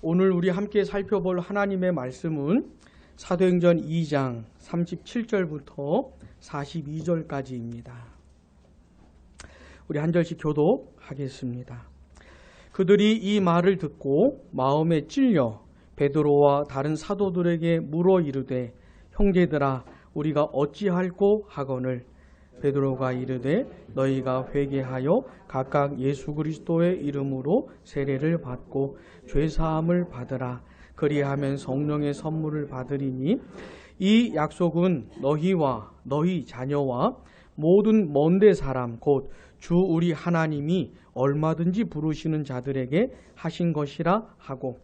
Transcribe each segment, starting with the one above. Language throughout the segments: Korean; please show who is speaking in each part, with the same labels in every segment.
Speaker 1: 오늘 우리 함께 살펴볼 하나님의 말씀은 사도행전 2장 37절부터 42절까지입니다. 우리 한 절씩 교독하겠습니다. 그들이 이 말을 듣고 마음에 찔려 베드로와 다른 사도들에게 물어 이르되 형제들아 우리가 어찌할꼬 하거늘 베드로가 이르되 너희가 회개하여 각각 예수 그리스도의 이름으로 세례를 받고 죄사함을 받으라. 그리하면 성령의 선물을 받으리니 이 약속은 너희와 너희 자녀와 모든 먼데 사람 곧 주 우리 하나님이 얼마든지 부르시는 자들에게 하신 것이라 하고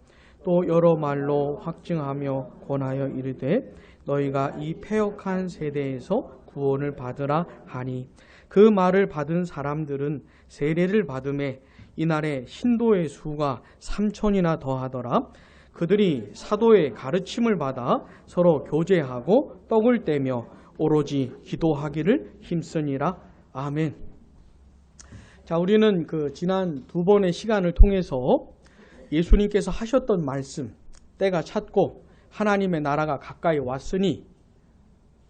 Speaker 1: 또 여러 말로 확증하며 권하여 이르되 너희가 이 패역한 세대에서 구원을 받으라 하니 그 말을 받은 사람들은 세례를 받음에 이날에 신도의 수가 3,000이나 더하더라. 그들이 사도의 가르침을 받아 서로 교제하고 떡을 떼며 오로지 기도하기를 힘쓰니라. 아멘. 자, 우리는 지난 두 번의 시간을 통해서 예수님께서 하셨던 말씀, 때가 찼고 하나님의 나라가 가까이 왔으니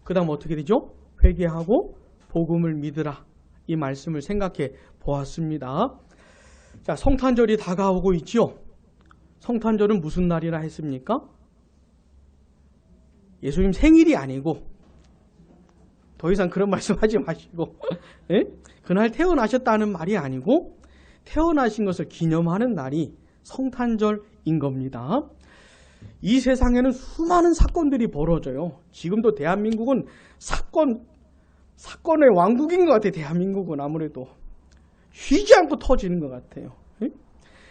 Speaker 1: 그 다음 어떻게 되죠? 회개하고 복음을 믿으라. 이 말씀을 생각해 보았습니다. 자, 성탄절이 다가오고 있죠. 성탄절은 무슨 날이라 했습니까? 예수님 생일이 아니고 더 이상 그런 말씀하지 마시고 예? 그날 태어나셨다는 말이 아니고 태어나신 것을 기념하는 날이 성탄절인 겁니다. 이 세상에는 수많은 사건들이 벌어져요. 지금도 대한민국은 사건의 왕국인 것 같아요. 대한민국은 아무래도 쉬지 않고 터지는 것 같아요.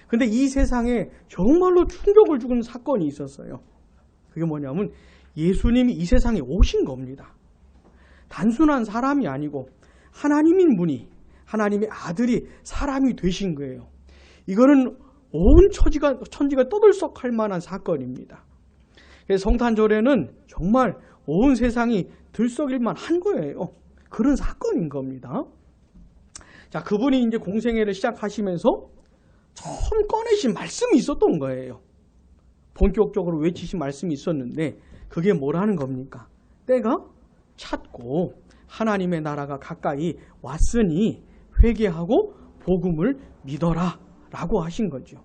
Speaker 1: 근데 이 세상에 정말로 충격을 주는 사건이 있었어요. 그게 뭐냐면 예수님이 이 세상에 오신 겁니다. 단순한 사람이 아니고 하나님인 분이, 하나님의 아들이 사람이 되신 거예요. 이거는 온 천지가 떠들썩할 만한 사건입니다. 그래서 성탄절에는 정말 온 세상이 들썩일만 한 거예요. 그런 사건인 겁니다. 자, 그분이 이제 공생애를 시작하시면서 처음 꺼내신 말씀이 있었던 거예요. 본격적으로 외치신 말씀이 있었는데 그게 뭐라는 겁니까? 때가 찼고 하나님의 나라가 가까이 왔으니 회개하고 복음을 믿어라 라고 하신 거죠.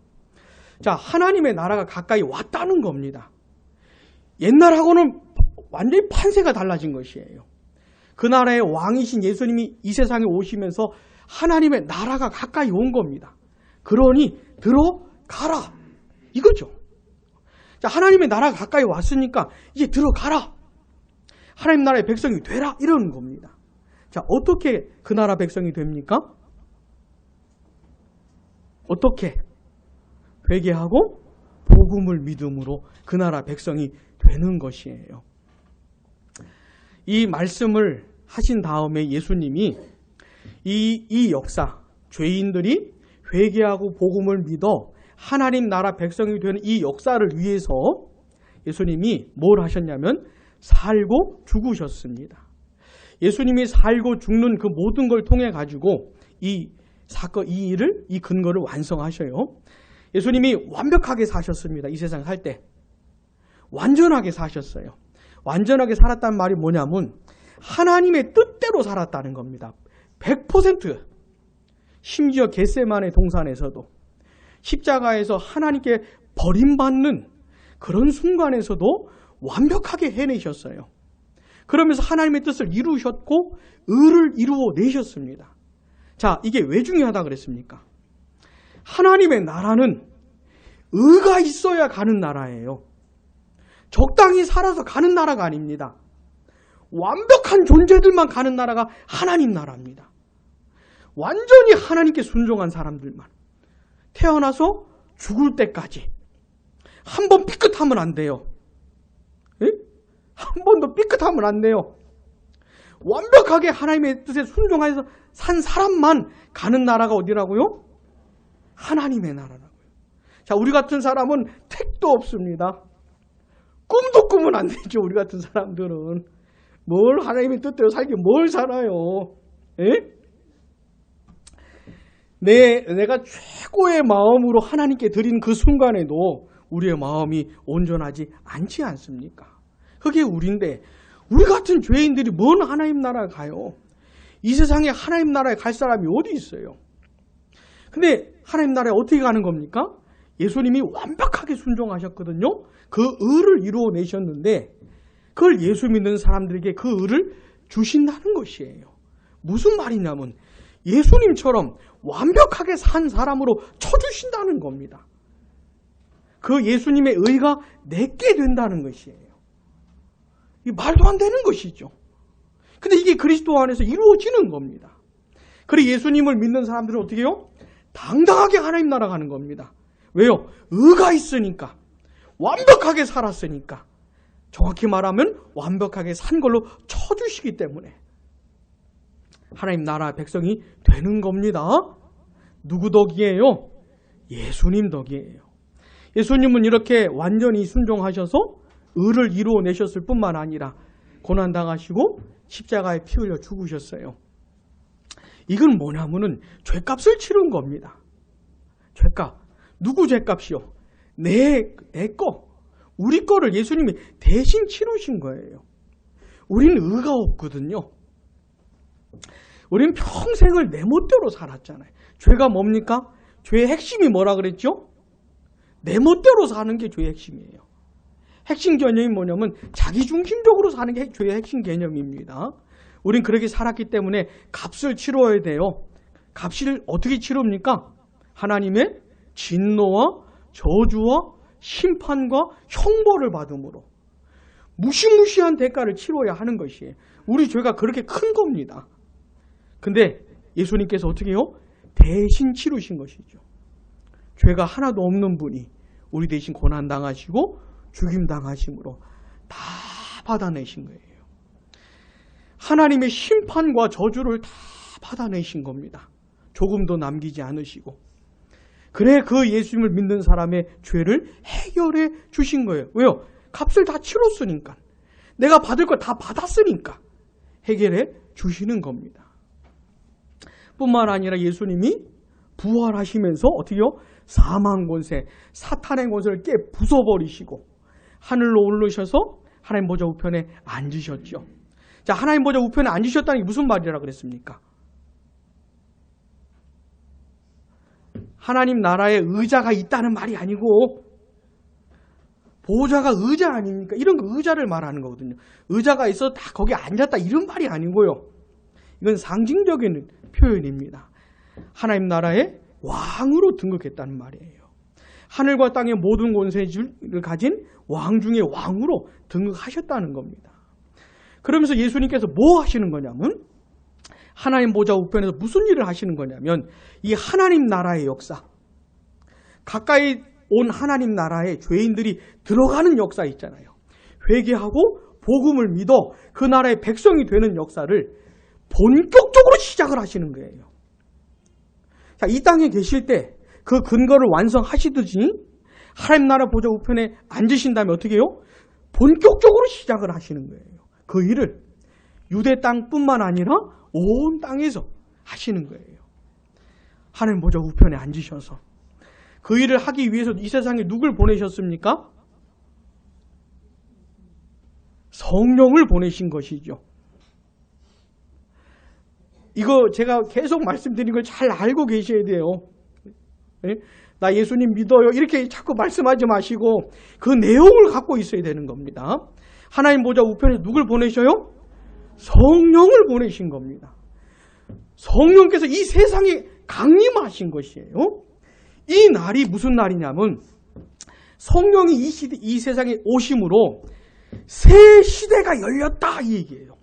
Speaker 1: 자, 하나님의 나라가 가까이 왔다는 겁니다. 옛날하고는 완전히 판세가 달라진 것이에요. 그 나라의 왕이신 예수님이 이 세상에 오시면서 하나님의 나라가 가까이 온 겁니다. 그러니 들어가라 이거죠. 자, 하나님의 나라가 가까이 왔으니까 이제 들어가라. 하나님 나라의 백성이 되라 이러는 겁니다. 자, 어떻게 그 나라 백성이 됩니까? 어떻게? 회개하고 복음을 믿음으로 그 나라 백성이 되는 것이에요. 이 말씀을 하신 다음에 예수님이 이 역사, 죄인들이 회개하고 복음을 믿어 하나님 나라 백성이 되는 이 역사를 위해서 예수님이 뭘 하셨냐면 살고 죽으셨습니다. 예수님이 살고 죽는 그 모든 걸 통해 가지고 이 사건, 이 근거를 완성하셔요. 예수님이 완벽하게 사셨습니다. 이 세상 살 때. 완전하게 사셨어요. 완전하게 살았다는 말이 뭐냐면 하나님의 뜻대로 살았다는 겁니다. 100%. 심지어 겟세마네 동산에서도 십자가에서 하나님께 버림받는 그런 순간에서도 완벽하게 해내셨어요. 그러면서 하나님의 뜻을 이루셨고 의를 이루어내셨습니다. 자, 이게 왜 중요하다 그랬습니까? 하나님의 나라는 의가 있어야 가는 나라예요. 적당히 살아서 가는 나라가 아닙니다. 완벽한 존재들만 가는 나라가 하나님 나라입니다. 완전히 하나님께 순종한 사람들만 태어나서 죽을 때까지 한 번 삐끗하면 안 돼요. 에? 한 번도 삐끗하면 안 돼요. 완벽하게 하나님의 뜻에 순종해서 산 사람만 가는 나라가 어디라고요? 하나님의 나라라고요. 자, 우리 같은 사람은 택도 없습니다. 꿈도 꾸면 안 되죠. 우리 같은 사람들은 뭘 하나님의 뜻대로 살기 뭘 살아요. 에? 내가 최고의 마음으로 하나님께 드린 그 순간에도 우리의 마음이 온전하지 않지 않습니까? 그게 우리인데 우리 같은 죄인들이 뭔 하나님 나라에 가요? 이 세상에 하나님 나라에 갈 사람이 어디 있어요? 근데 하나님 나라에 어떻게 가는 겁니까? 예수님이 완벽하게 순종하셨거든요. 그 의를 이루어내셨는데 그걸 예수 믿는 사람들에게 그 의를 주신다는 것이에요. 무슨 말이냐면 예수님처럼 완벽하게 산 사람으로 쳐주신다는 겁니다. 그 예수님의 의가 내게 된다는 것이에요. 이 말도 안 되는 것이죠. 근데 이게 그리스도 안에서 이루어지는 겁니다. 그리고 예수님을 믿는 사람들은 어떻게 해요? 당당하게 하나님 나라 가는 겁니다. 왜요? 의가 있으니까. 완벽하게 살았으니까. 정확히 말하면 완벽하게 산 걸로 쳐주시기 때문에 하나님 나라 백성이 되는 겁니다. 누구 덕이에요? 예수님 덕이에요. 예수님은 이렇게 완전히 순종하셔서 의를 이루어내셨을 뿐만 아니라 고난당하시고 십자가에 피 흘려 죽으셨어요. 이건 뭐냐면은 죄값을 치른 겁니다. 죄값. 누구 죄값이요? 내 거. 우리 거를 예수님이 대신 치르신 거예요. 우리는 의가 없거든요. 우리는 평생을 내 멋대로 살았잖아요. 죄가 뭡니까? 죄의 핵심이 뭐라 그랬죠? 내 멋대로 사는 게 죄의 핵심이에요. 핵심 개념이 뭐냐면 자기중심적으로 사는 게 죄의 핵심 개념입니다. 우린 그렇게 살았기 때문에 값을 치러야 돼요. 값을 어떻게 치릅니까? 하나님의 진노와 저주와 심판과 형벌을 받음으로 무시무시한 대가를 치러야 하는 것이에요. 우리 죄가 그렇게 큰 겁니다. 근데 예수님께서 어떻게 해요? 대신 치르신 것이죠. 죄가 하나도 없는 분이 우리 대신 고난당하시고 죽임당하심으로 다 받아내신 거예요. 하나님의 심판과 저주를 다 받아내신 겁니다. 조금도 남기지 않으시고. 그래 그 예수님을 믿는 사람의 죄를 해결해 주신 거예요. 왜요? 값을 다 치렀으니까. 내가 받을 걸 다 받았으니까 해결해 주시는 겁니다. 뿐만 아니라 예수님이 부활하시면서 어떻게요? 사망 권세, 사탄의 권세를 깨 부숴버리시고 하늘로 오르셔서 하나님 보좌 우편에 앉으셨죠. 자, 하나님 보좌 우편에 앉으셨다는 게 무슨 말이라 그랬습니까? 하나님 나라에 의자가 있다는 말이 아니고 보좌가 의자 아닙니까? 이런 거 의자를 말하는 거거든요. 의자가 있어 다 거기 앉았다 이런 말이 아니고요. 이건 상징적인 표현입니다. 하나님 나라의 왕으로 등극했다는 말이에요. 하늘과 땅의 모든 권세를 가진 왕 중의 왕으로 등극하셨다는 겁니다. 그러면서 예수님께서 뭐 하시는 거냐면 하나님 보좌 우편에서 무슨 일을 하시는 거냐면 이 하나님 나라의 역사, 가까이 온 하나님 나라에 죄인들이 들어가는 역사 있잖아요. 회개하고 복음을 믿어 그 나라의 백성이 되는 역사를 본격적으로 시작을 하시는 거예요. 자, 이 땅에 계실 때 그 근거를 완성하시듯이 하나님 나라 보좌 우편에 앉으신 다음에 어떻게 해요? 본격적으로 시작을 하시는 거예요. 그 일을 유대 땅뿐만 아니라 온 땅에서 하시는 거예요. 하나님 보좌 우편에 앉으셔서 그 일을 하기 위해서 이 세상에 누굴 보내셨습니까? 성령을 보내신 것이죠. 이거 제가 계속 말씀드린 걸 잘 알고 계셔야 돼요. 네? 나 예수님 믿어요. 이렇게 자꾸 말씀하지 마시고 그 내용을 갖고 있어야 되는 겁니다. 하나님 보좌 우편에 누굴 보내셔요? 성령을 보내신 겁니다. 성령께서 이 세상에 강림하신 것이에요. 이 날이 무슨 날이냐면 성령이 이 세상에 오심으로 새 시대가 열렸다 이 얘기예요.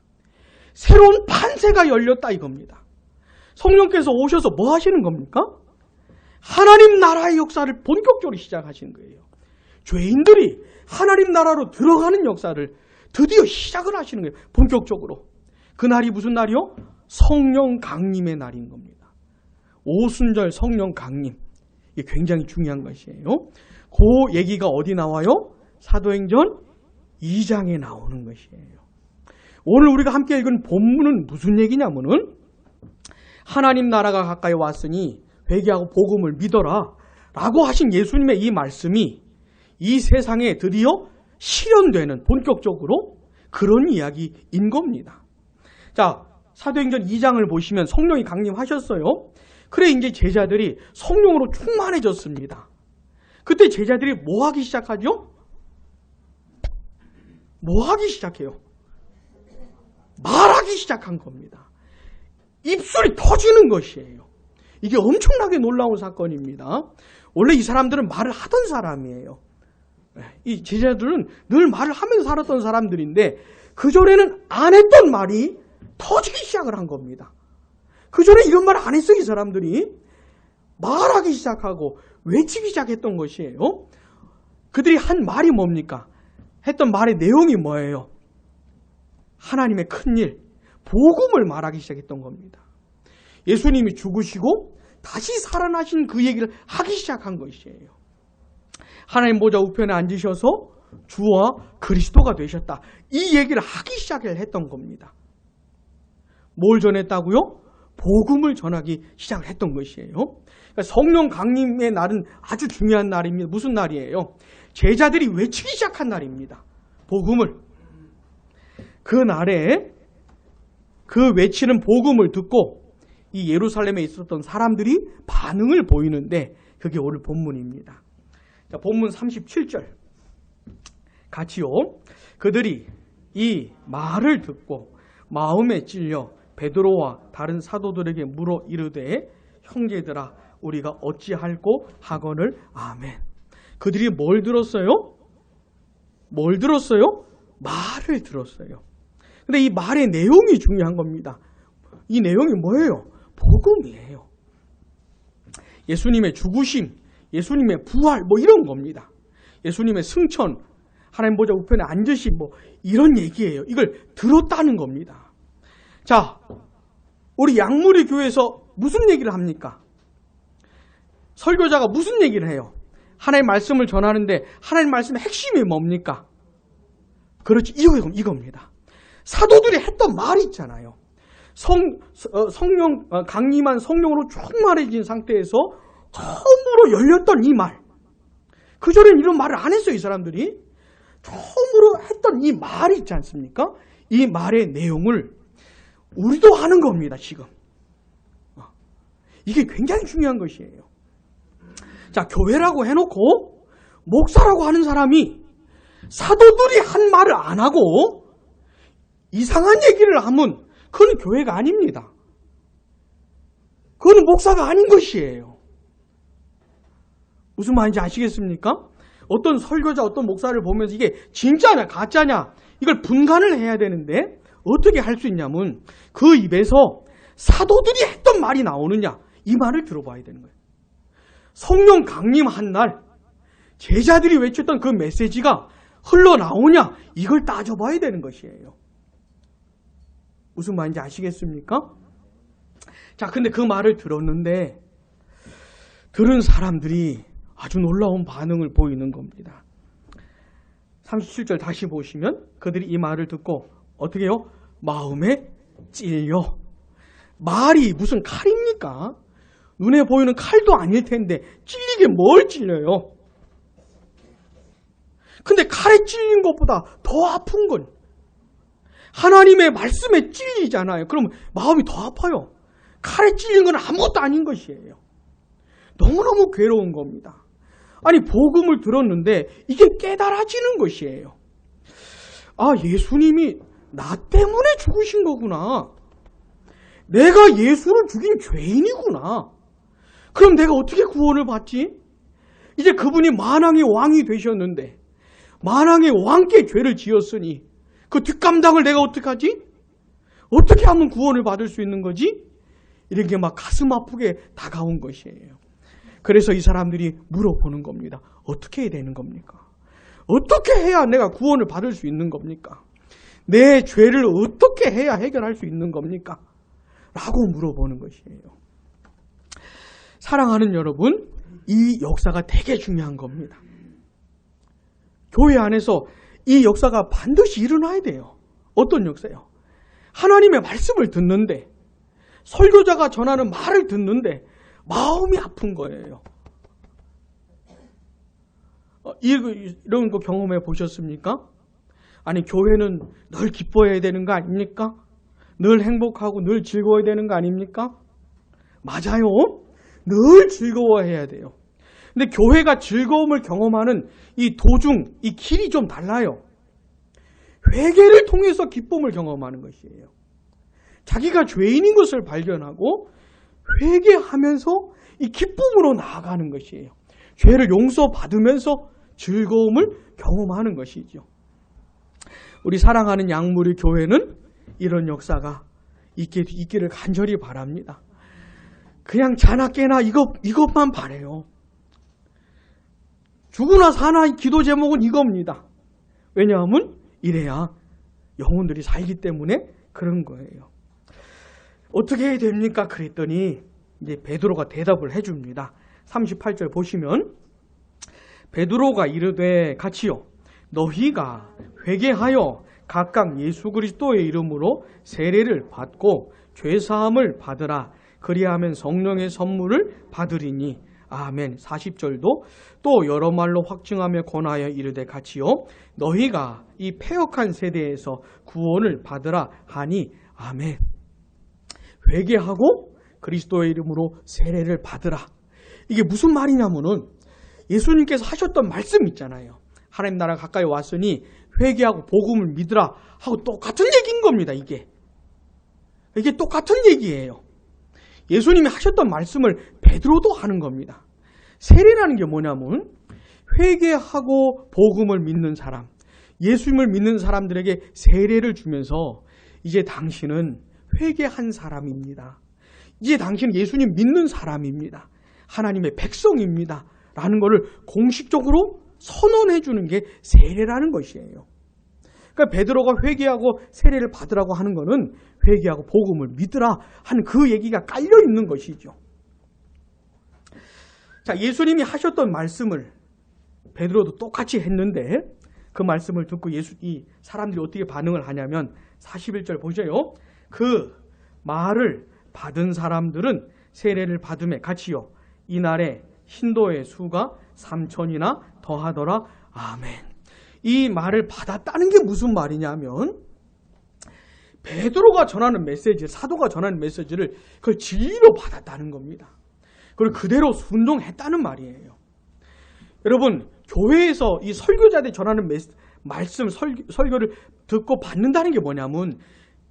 Speaker 1: 새로운 판세가 열렸다 이겁니다. 성령께서 오셔서 뭐 하시는 겁니까? 하나님 나라의 역사를 본격적으로 시작하시는 거예요. 죄인들이 하나님 나라로 들어가는 역사를 드디어 시작을 하시는 거예요. 본격적으로. 그 날이 무슨 날이요? 성령 강림의 날인 겁니다. 오순절 성령 강림. 이게 굉장히 중요한 것이에요. 그 얘기가 어디 나와요? 사도행전 2장에 나오는 것이에요. 오늘 우리가 함께 읽은 본문은 무슨 얘기냐면은 하나님 나라가 가까이 왔으니 회개하고 복음을 믿어라 라고 하신 예수님의 이 말씀이 이 세상에 드디어 실현되는 본격적으로 그런 이야기인 겁니다. 자, 사도행전 2장을 보시면 성령이 강림하셨어요. 그래 이제 제자들이 성령으로 충만해졌습니다. 그때 제자들이 뭐 하기 시작하죠? 뭐 하기 시작해요? 말하기 시작한 겁니다. 입술이 터지는 것이에요. 이게 엄청나게 놀라운 사건입니다. 원래 이 사람들은 말을 하던 사람이에요. 이 제자들은 늘 말을 하면서 살았던 사람들인데 그전에는 안 했던 말이 터지기 시작을 한 겁니다. 그전에 이런 말 안 했어요. 이 사람들이 말하기 시작하고 외치기 시작했던 것이에요. 그들이 한 말이 뭡니까? 했던 말의 내용이 뭐예요? 하나님의 큰일, 복음을 말하기 시작했던 겁니다. 예수님이 죽으시고 다시 살아나신 그 얘기를 하기 시작한 것이에요. 하나님 보좌 우편에 앉으셔서 주와 그리스도가 되셨다. 이 얘기를 하기 시작을 했던 겁니다. 뭘 전했다고요? 복음을 전하기 시작을 했던 것이에요. 그러니까 성령 강림의 날은 아주 중요한 날입니다. 무슨 날이에요? 제자들이 외치기 시작한 날입니다. 복음을. 그 날에 그 외치는 복음을 듣고 이 예루살렘에 있었던 사람들이 반응을 보이는데 그게 오늘 본문입니다. 자, 본문 37절 같이요. 그들이 이 말을 듣고 마음에 찔려 베드로와 다른 사도들에게 물어 이르되 형제들아 우리가 어찌할꼬 하거늘 아멘. 그들이 뭘 들었어요? 뭘 들었어요? 말을 들었어요. 근데 이 말의 내용이 중요한 겁니다. 이 내용이 뭐예요? 복음이에요. 예수님의 죽으심, 예수님의 부활 뭐 이런 겁니다. 예수님의 승천, 하나님 보좌 우편에 앉으심 뭐 이런 얘기예요. 이걸 들었다는 겁니다. 자, 우리 양무리 교회에서 무슨 얘기를 합니까? 설교자가 무슨 얘기를 해요? 하나님의 말씀을 전하는데 하나님의 말씀의 핵심이 뭡니까? 그렇지, 이겁니다. 사도들이 했던 말이 있잖아요. 성령 강림한 성령으로 충만해진 상태에서 처음으로 열렸던 이 말. 그전엔 이런 말을 안 했어요. 이 사람들이. 처음으로 했던 이 말이 있지 않습니까? 이 말의 내용을 우리도 하는 겁니다. 지금. 이게 굉장히 중요한 것이에요. 자, 교회라고 해놓고 목사라고 하는 사람이 사도들이 한 말을 안 하고 이상한 얘기를 하면 그건 교회가 아닙니다. 그건 목사가 아닌 것이에요. 무슨 말인지 아시겠습니까? 어떤 설교자, 어떤 목사를 보면서 이게 진짜냐 가짜냐 이걸 분간을 해야 되는데 어떻게 할 수 있냐면 그 입에서 사도들이 했던 말이 나오느냐 이 말을 들어봐야 되는 거예요. 성령 강림한 날 제자들이 외쳤던 그 메시지가 흘러나오냐 이걸 따져봐야 되는 것이에요. 무슨 말인지 아시겠습니까? 자, 근데 그 말을 들었는데 들은 사람들이 아주 놀라운 반응을 보이는 겁니다. 37절 다시 보시면 그들이 이 말을 듣고 어떻게 해요? 마음에 찔려. 말이 무슨 칼입니까? 눈에 보이는 칼도 아닐 텐데 찔리게 뭘 찔려요? 근데 칼에 찔린 것보다 더 아픈 건 하나님의 말씀에 찔리잖아요. 그러면 마음이 더 아파요. 칼에 찔린 건 아무것도 아닌 것이에요. 너무너무 괴로운 겁니다. 아니 복음을 들었는데 이게 깨달아지는 것이에요. 아, 예수님이 나 때문에 죽으신 거구나. 내가 예수를 죽인 죄인이구나. 그럼 내가 어떻게 구원을 받지? 이제 그분이 만왕의 왕이 되셨는데 만왕의 왕께 죄를 지었으니 그 뒷감당을 내가 어떻게 하지? 어떻게 하면 구원을 받을 수 있는 거지? 이런 게 막 가슴 아프게 다가온 것이에요. 그래서 이 사람들이 물어보는 겁니다. 어떻게 해야 되는 겁니까? 어떻게 해야 내가 구원을 받을 수 있는 겁니까? 내 죄를 어떻게 해야 해결할 수 있는 겁니까? 라고 물어보는 것이에요. 사랑하는 여러분, 이 역사가 되게 중요한 겁니다. 교회 안에서 이 역사가 반드시 일어나야 돼요. 어떤 역사요? 하나님의 말씀을 듣는데 설교자가 전하는 말을 듣는데 마음이 아픈 거예요. 이런 거 경험해 보셨습니까? 아니, 교회는 늘 기뻐해야 되는 거 아닙니까? 늘 행복하고 늘 즐거워야 되는 거 아닙니까? 맞아요. 늘 즐거워해야 돼요. 근데 교회가 즐거움을 경험하는 이 도중, 이 길이 좀 달라요. 회개를 통해서 기쁨을 경험하는 것이에요. 자기가 죄인인 것을 발견하고 회개하면서 이 기쁨으로 나아가는 것이에요. 죄를 용서받으면서 즐거움을 경험하는 것이죠. 우리 사랑하는 양무리 교회는 이런 역사가 있기를 간절히 바랍니다. 그냥 자나 깨나 이것만 바래요. 죽으나 사나 기도 제목은 이겁니다. 왜냐하면 이래야 영혼들이 살기 때문에 그런 거예요. 어떻게 해야 됩니까? 그랬더니 이제 베드로가 대답을 해줍니다. 38절 보시면 베드로가 이르되 같이요 너희가 회개하여 각각 예수 그리스도의 이름으로 세례를 받고 죄사함을 받으라. 그리하면 성령의 선물을 받으리니 아멘. 40절도 또 여러 말로 확증하며 권하여 이르되 같이요 너희가 이 패역한 세대에서 구원을 받으라 하니 아멘. 회개하고 그리스도의 이름으로 세례를 받으라. 이게 무슨 말이냐면은 예수님께서 하셨던 말씀 있잖아요. 하나님 나라 가까이 왔으니 회개하고 복음을 믿으라 하고 똑같은 얘기인 겁니다. 이게 똑같은 얘기예요. 예수님이 하셨던 말씀을 베드로도 하는 겁니다. 세례라는 게 뭐냐면 회개하고 복음을 믿는 사람, 예수님을 믿는 사람들에게 세례를 주면서 이제 당신은 회개한 사람입니다. 이제 당신은 예수님 믿는 사람입니다. 하나님의 백성입니다. 라는 것을 공식적으로 선언해 주는 게 세례라는 것이에요. 그러니까 베드로가 회개하고 세례를 받으라고 하는 것은 회개하고 복음을 믿으라 하는 그 얘기가 깔려 있는 것이죠. 자, 예수님이 하셨던 말씀을 베드로도 똑같이 했는데 그 말씀을 듣고 이 사람들이 어떻게 반응을 하냐면 41절 보세요. 그 말을 받은 사람들은 세례를 받음에 같이요 이날에 신도의 수가 3,000이나 더하더라. 아멘. 이 말을 받았다는 게 무슨 말이냐면 베드로가 전하는 메시지, 사도가 전하는 메시지를 그걸 진리로 받았다는 겁니다. 그리고 그대로 순종했다는 말이에요. 여러분, 교회에서 이 설교자들이 전하는 말씀, 설교를 듣고 받는다는 게 뭐냐면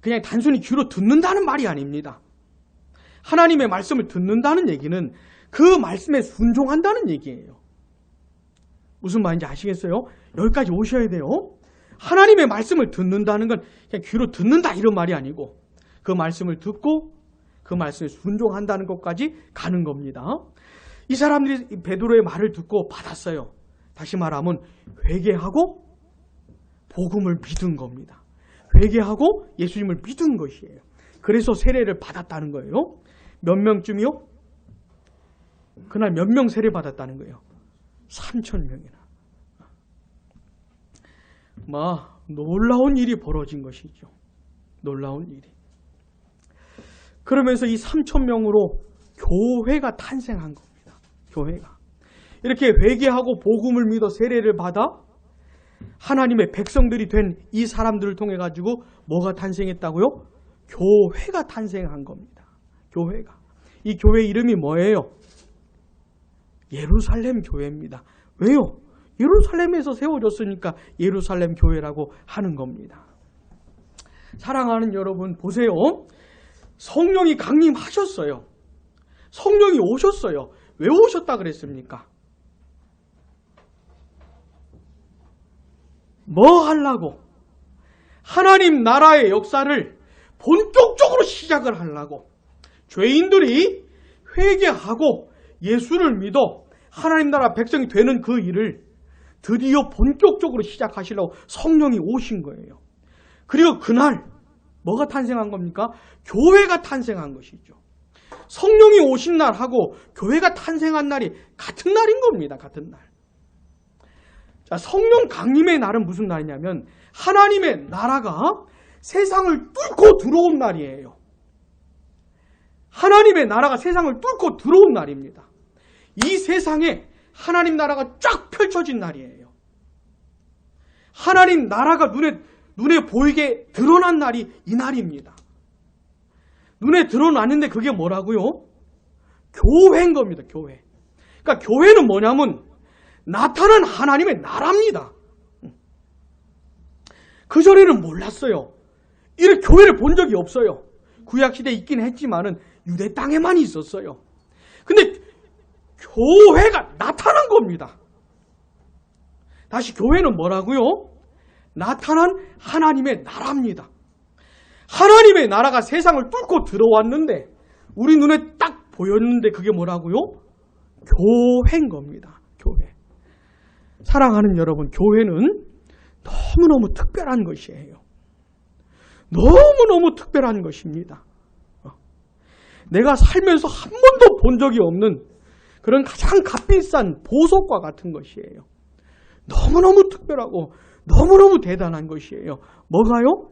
Speaker 1: 그냥 단순히 귀로 듣는다는 말이 아닙니다. 하나님의 말씀을 듣는다는 얘기는 그 말씀에 순종한다는 얘기예요. 무슨 말인지 아시겠어요? 여기까지 오셔야 돼요. 하나님의 말씀을 듣는다는 건 그냥 귀로 듣는다 이런 말이 아니고 그 말씀을 듣고 그 말씀에 순종한다는 것까지 가는 겁니다. 이 사람들이 베드로의 말을 듣고 받았어요. 다시 말하면 회개하고 복음을 믿은 겁니다. 회개하고 예수님을 믿은 것이에요. 그래서 세례를 받았다는 거예요. 몇 명쯤이요? 그날 몇 명 세례 받았다는 거예요? 3,000명이나. 놀라운 일이 벌어진 것이죠. 놀라운 일이. 그러면서 이 3,000명으로 교회가 탄생한 겁니다. 교회가. 이렇게 회개하고 복음을 믿어 세례를 받아 하나님의 백성들이 된 이 사람들을 통해 가지고 뭐가 탄생했다고요? 교회가 탄생한 겁니다. 교회가. 이 교회 이름이 뭐예요? 예루살렘 교회입니다. 왜요? 예루살렘에서 세워졌으니까 예루살렘 교회라고 하는 겁니다. 사랑하는 여러분 보세요. 성령이 강림하셨어요. 성령이 오셨어요. 왜 오셨다 그랬습니까? 뭐 하려고? 하나님 나라의 역사를 본격적으로 시작을 하려고. 죄인들이 회개하고 예수를 믿어 하나님 나라 백성이 되는 그 일을 드디어 본격적으로 시작하시려고 성령이 오신 거예요. 그리고 그날 뭐가 탄생한 겁니까? 교회가 탄생한 것이죠. 성령이 오신 날하고 교회가 탄생한 날이 같은 날인 겁니다. 같은 날. 자, 성령 강림의 날은 무슨 날이냐면 하나님의 나라가 세상을 뚫고 들어온 날이에요. 하나님의 나라가 세상을 뚫고 들어온 날입니다. 이 세상에 하나님 나라가 쫙 펼쳐진 날이에요. 하나님 나라가 눈에 보이게 드러난 날이 이 날입니다. 눈에 드러났는데 그게 뭐라고요? 교회인 겁니다. 교회. 그러니까 교회는 뭐냐면 나타난 하나님의 나라입니다. 그전에는 몰랐어요. 이런 교회를 본 적이 없어요. 구약시대에 있긴 했지만은 유대 땅에만 있었어요. 근데 교회가 나타난 겁니다. 다시 교회는 뭐라고요? 나타난 하나님의 나라입니다. 하나님의 나라가 세상을 뚫고 들어왔는데 우리 눈에 딱 보였는데 그게 뭐라고요? 교회인 겁니다. 교회. 사랑하는 여러분, 교회는 너무너무 특별한 것이에요. 너무너무 특별한 것입니다. 내가 살면서 한 번도 본 적이 없는 그런 가장 값비싼 보석과 같은 것이에요. 너무너무 특별하고 너무너무 대단한 것이에요. 뭐가요?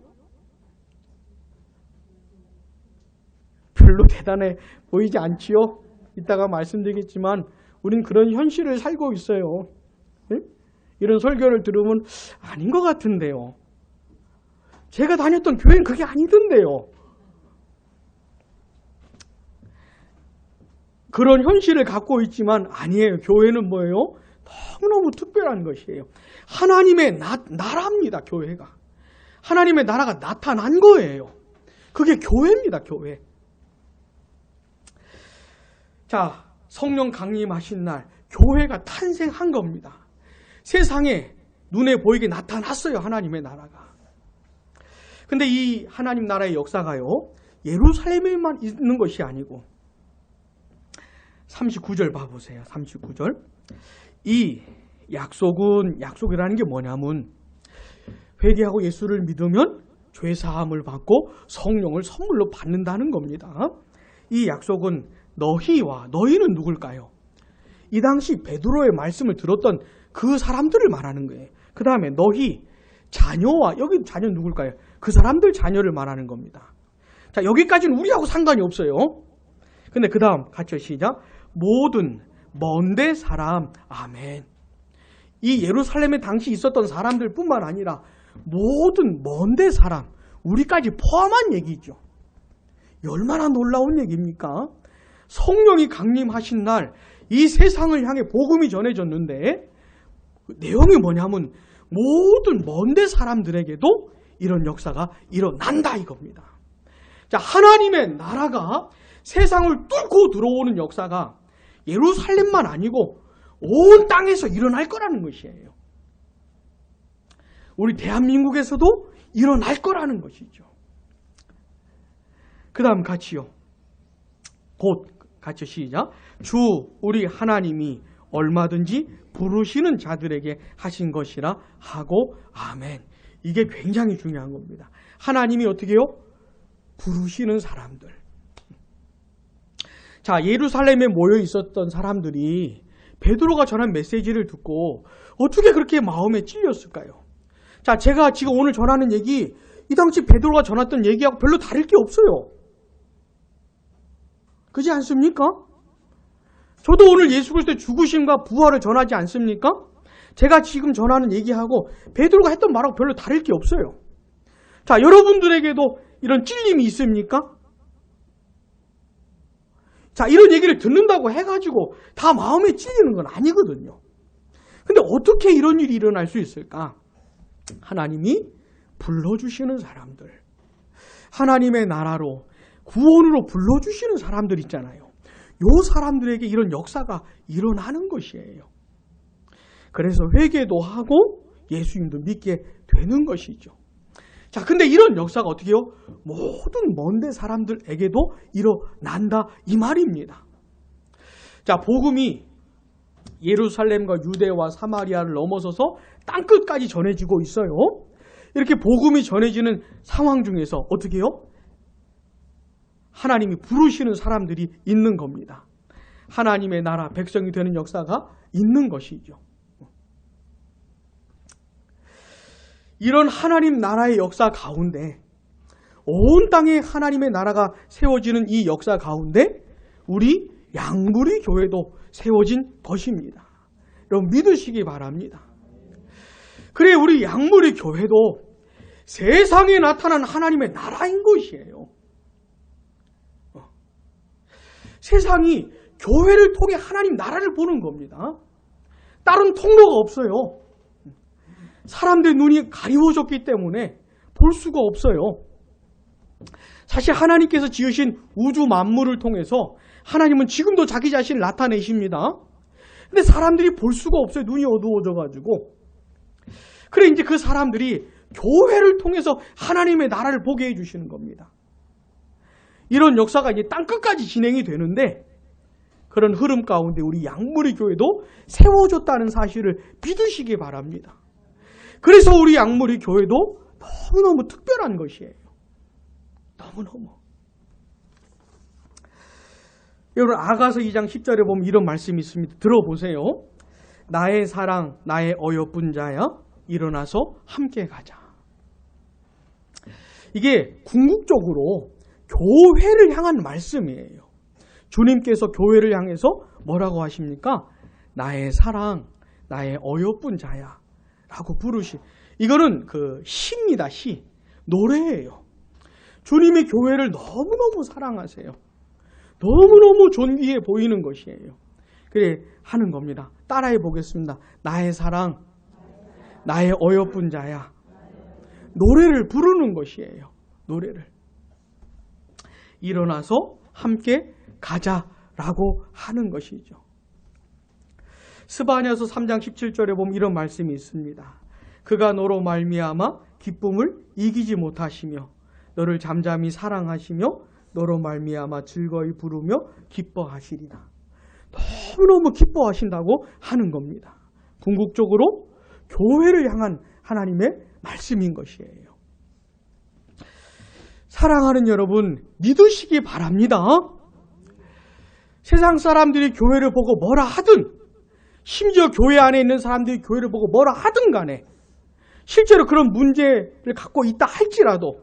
Speaker 1: 별로 대단해 보이지 않지요? 이따가 말씀드리겠지만 우린 그런 현실을 살고 있어요. 네? 이런 설교를 들으면 아닌 것 같은데요. 제가 다녔던 교회는 그게 아니던데요. 그런 현실을 갖고 있지만 아니에요. 교회는 뭐예요? 너무너무 특별한 것이에요. 하나님의 나라입니다. 교회가. 하나님의 나라가 나타난 거예요. 그게 교회입니다. 교회. 자, 성령 강림하신 날 교회가 탄생한 겁니다. 세상에 눈에 보이게 나타났어요. 하나님의 나라가. 근데 이 하나님 나라의 역사가요, 예루살렘에만 있는 것이 아니고 39절 봐보세요. 39절. 이 약속이라는 게 뭐냐면 회개하고 예수를 믿으면 죄사함을 받고 성령을 선물로 받는다는 겁니다. 이 약속은 너희는 누굴까요? 이 당시 베드로의 말씀을 들었던 그 사람들을 말하는 거예요. 그 다음에 너희, 자녀와, 여기 자녀 누굴까요? 그 사람들 자녀를 말하는 겁니다. 자, 여기까지는 우리하고 상관이 없어요. 근데 그 다음 같이 시작. 모든 먼데 사람, 아멘. 이 예루살렘에 당시 있었던 사람들 뿐만 아니라 모든 먼데 사람, 우리까지 포함한 얘기죠. 얼마나 놀라운 얘기입니까? 성령이 강림하신 날 이 세상을 향해 복음이 전해졌는데 내용이 뭐냐면 모든 먼데 사람들에게도 이런 역사가 일어난다 이겁니다. 자, 하나님의 나라가 세상을 뚫고 들어오는 역사가 예루살렘만 아니고 온 땅에서 일어날 거라는 것이에요. 우리 대한민국에서도 일어날 거라는 것이죠. 그 다음 같이요. 곧 같이 시작. 주 우리 하나님이 얼마든지 부르시는 자들에게 하신 것이라 하고 아멘. 이게 굉장히 중요한 겁니다. 하나님이 어떻게 해요? 부르시는 사람들. 자, 예루살렘에 모여 있었던 사람들이 베드로가 전한 메시지를 듣고 어떻게 그렇게 마음에 찔렸을까요? 자, 제가 지금 오늘 전하는 얘기, 이 당시 베드로가 전했던 얘기하고 별로 다를 게 없어요. 그렇지 않습니까? 저도 오늘 예수 그리스도의 죽으심과 부활을 전하지 않습니까? 제가 지금 전하는 얘기하고 베드로가 했던 말하고 별로 다를 게 없어요. 자, 여러분들에게도 이런 찔림이 있습니까? 자, 이런 얘기를 듣는다고 해가지고 다 마음에 찔리는 건 아니거든요. 근데 어떻게 이런 일이 일어날 수 있을까? 하나님이 불러주시는 사람들, 하나님의 나라로 구원으로 불러주시는 사람들 있잖아요. 요 사람들에게 이런 역사가 일어나는 것이에요. 그래서 회개도 하고 예수님도 믿게 되는 것이죠. 자, 근데 이런 역사가 어떻게 해요? 모든 먼데 사람들에게도 일어난다 이 말입니다. 자, 복음이 예루살렘과 유대와 사마리아를 넘어서서 땅끝까지 전해지고 있어요. 이렇게 복음이 전해지는 상황 중에서 어떻게 해요? 하나님이 부르시는 사람들이 있는 겁니다. 하나님의 나라 백성이 되는 역사가 있는 것이죠. 이런 하나님 나라의 역사 가운데, 온 땅에 하나님의 나라가 세워지는 이 역사 가운데 우리 양부리 교회도 세워진 것입니다. 여러분 믿으시기 바랍니다. 그래 우리 양무리 교회도 세상에 나타난 하나님의 나라인 것이에요. 세상이 교회를 통해 하나님 나라를 보는 겁니다. 다른 통로가 없어요. 사람들의 눈이 가리워졌기 때문에 볼 수가 없어요. 사실 하나님께서 지으신 우주 만물을 통해서 하나님은 지금도 자기 자신을 나타내십니다. 근데 사람들이 볼 수가 없어요. 눈이 어두워져가지고. 그래 이제 그 사람들이 교회를 통해서 하나님의 나라를 보게 해주시는 겁니다. 이런 역사가 이제 땅끝까지 진행이 되는데 그런 흐름 가운데 우리 양무리 교회도 세워졌다는 사실을 믿으시기 바랍니다. 그래서 우리 양무리 교회도 너무너무 특별한 것이에요. 너무너무. 여러분 아가서 2장 10절에 보면 이런 말씀이 있습니다. 들어보세요. 나의 사랑, 나의 어여쁜 자야, 일어나서 함께 가자. 이게 궁극적으로 교회를 향한 말씀이에요. 주님께서 교회를 향해서 뭐라고 하십니까? 나의 사랑, 나의 어여쁜 자야 라고 이거는 그 시입니다. 시. 노래예요. 주님의 교회를 너무너무 사랑하세요. 너무너무 존귀해 보이는 것이에요. 그래 하는 겁니다. 따라해 보겠습니다. 나의 사랑, 나의 어여쁜 자야. 노래를 부르는 것이에요. 노래를. 일어나서 함께 가자라고 하는 것이죠. 스바냐서 3장 17절에 보면 이런 말씀이 있습니다. 그가 너로 말미암아 기쁨을 이기지 못하시며 너를 잠잠히 사랑하시며 너로 말미암아 즐거이 부르며 기뻐하시리라. 너무너무 기뻐하신다고 하는 겁니다. 궁극적으로 교회를 향한 하나님의 말씀인 것이에요. 사랑하는 여러분, 믿으시기 바랍니다. 세상 사람들이 교회를 보고 뭐라 하든, 심지어 교회 안에 있는 사람들이 교회를 보고 뭐라 하든 간에 실제로 그런 문제를 갖고 있다 할지라도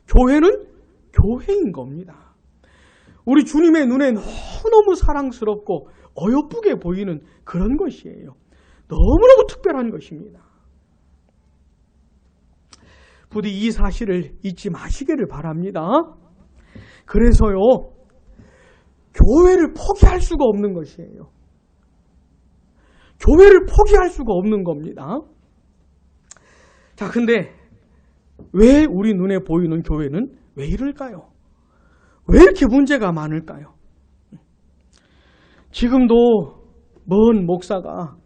Speaker 1: 교회는 교회인 겁니다. 우리 주님의 눈에 너무너무 사랑스럽고 어여쁘게 보이는 그런 것이에요. 너무너무 특별한 것입니다. 부디 이 사실을 잊지 마시기를 바랍니다. 그래서요, 교회를 포기할 수가 없는 것이에요. 교회를 포기할 수가 없는 겁니다. 자, 근데 왜 우리 눈에 보이는 교회는 왜 이럴까요? 왜 이렇게 문제가 많을까요? 지금도 먼 목사가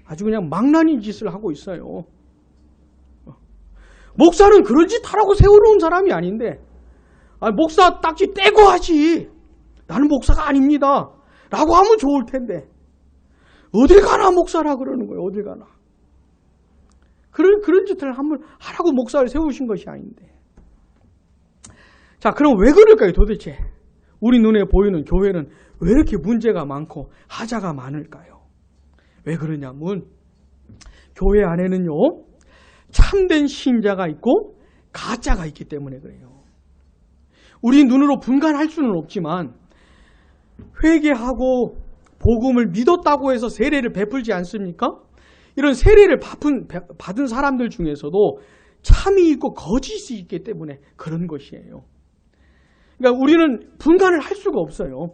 Speaker 1: 아주 그냥 망나니 짓을 하고 있어요. 목사는 그런 짓 하라고 세워놓은 사람이 아닌데, 목사 딱지 떼고 하지. 나는 목사가 아닙니다. 라고 하면 좋을 텐데, 어딜 가나 목사라 그러는 거예요. 어딜 가나. 그런 짓을 하라고 목사를 세우신 것이 아닌데. 자, 그럼 왜 그럴까요, 도대체? 우리 눈에 보이는 교회는 왜 이렇게 문제가 많고 하자가 많을까요? 왜 그러냐면, 교회 안에는요, 참된 신자가 있고 가짜가 있기 때문에 그래요. 우리 눈으로 분간할 수는 없지만 회개하고 복음을 믿었다고 해서 세례를 베풀지 않습니까? 이런 세례를 받은 사람들 중에서도 참이 있고 거짓이 있기 때문에 그런 것이에요. 그러니까 우리는 분간을 할 수가 없어요.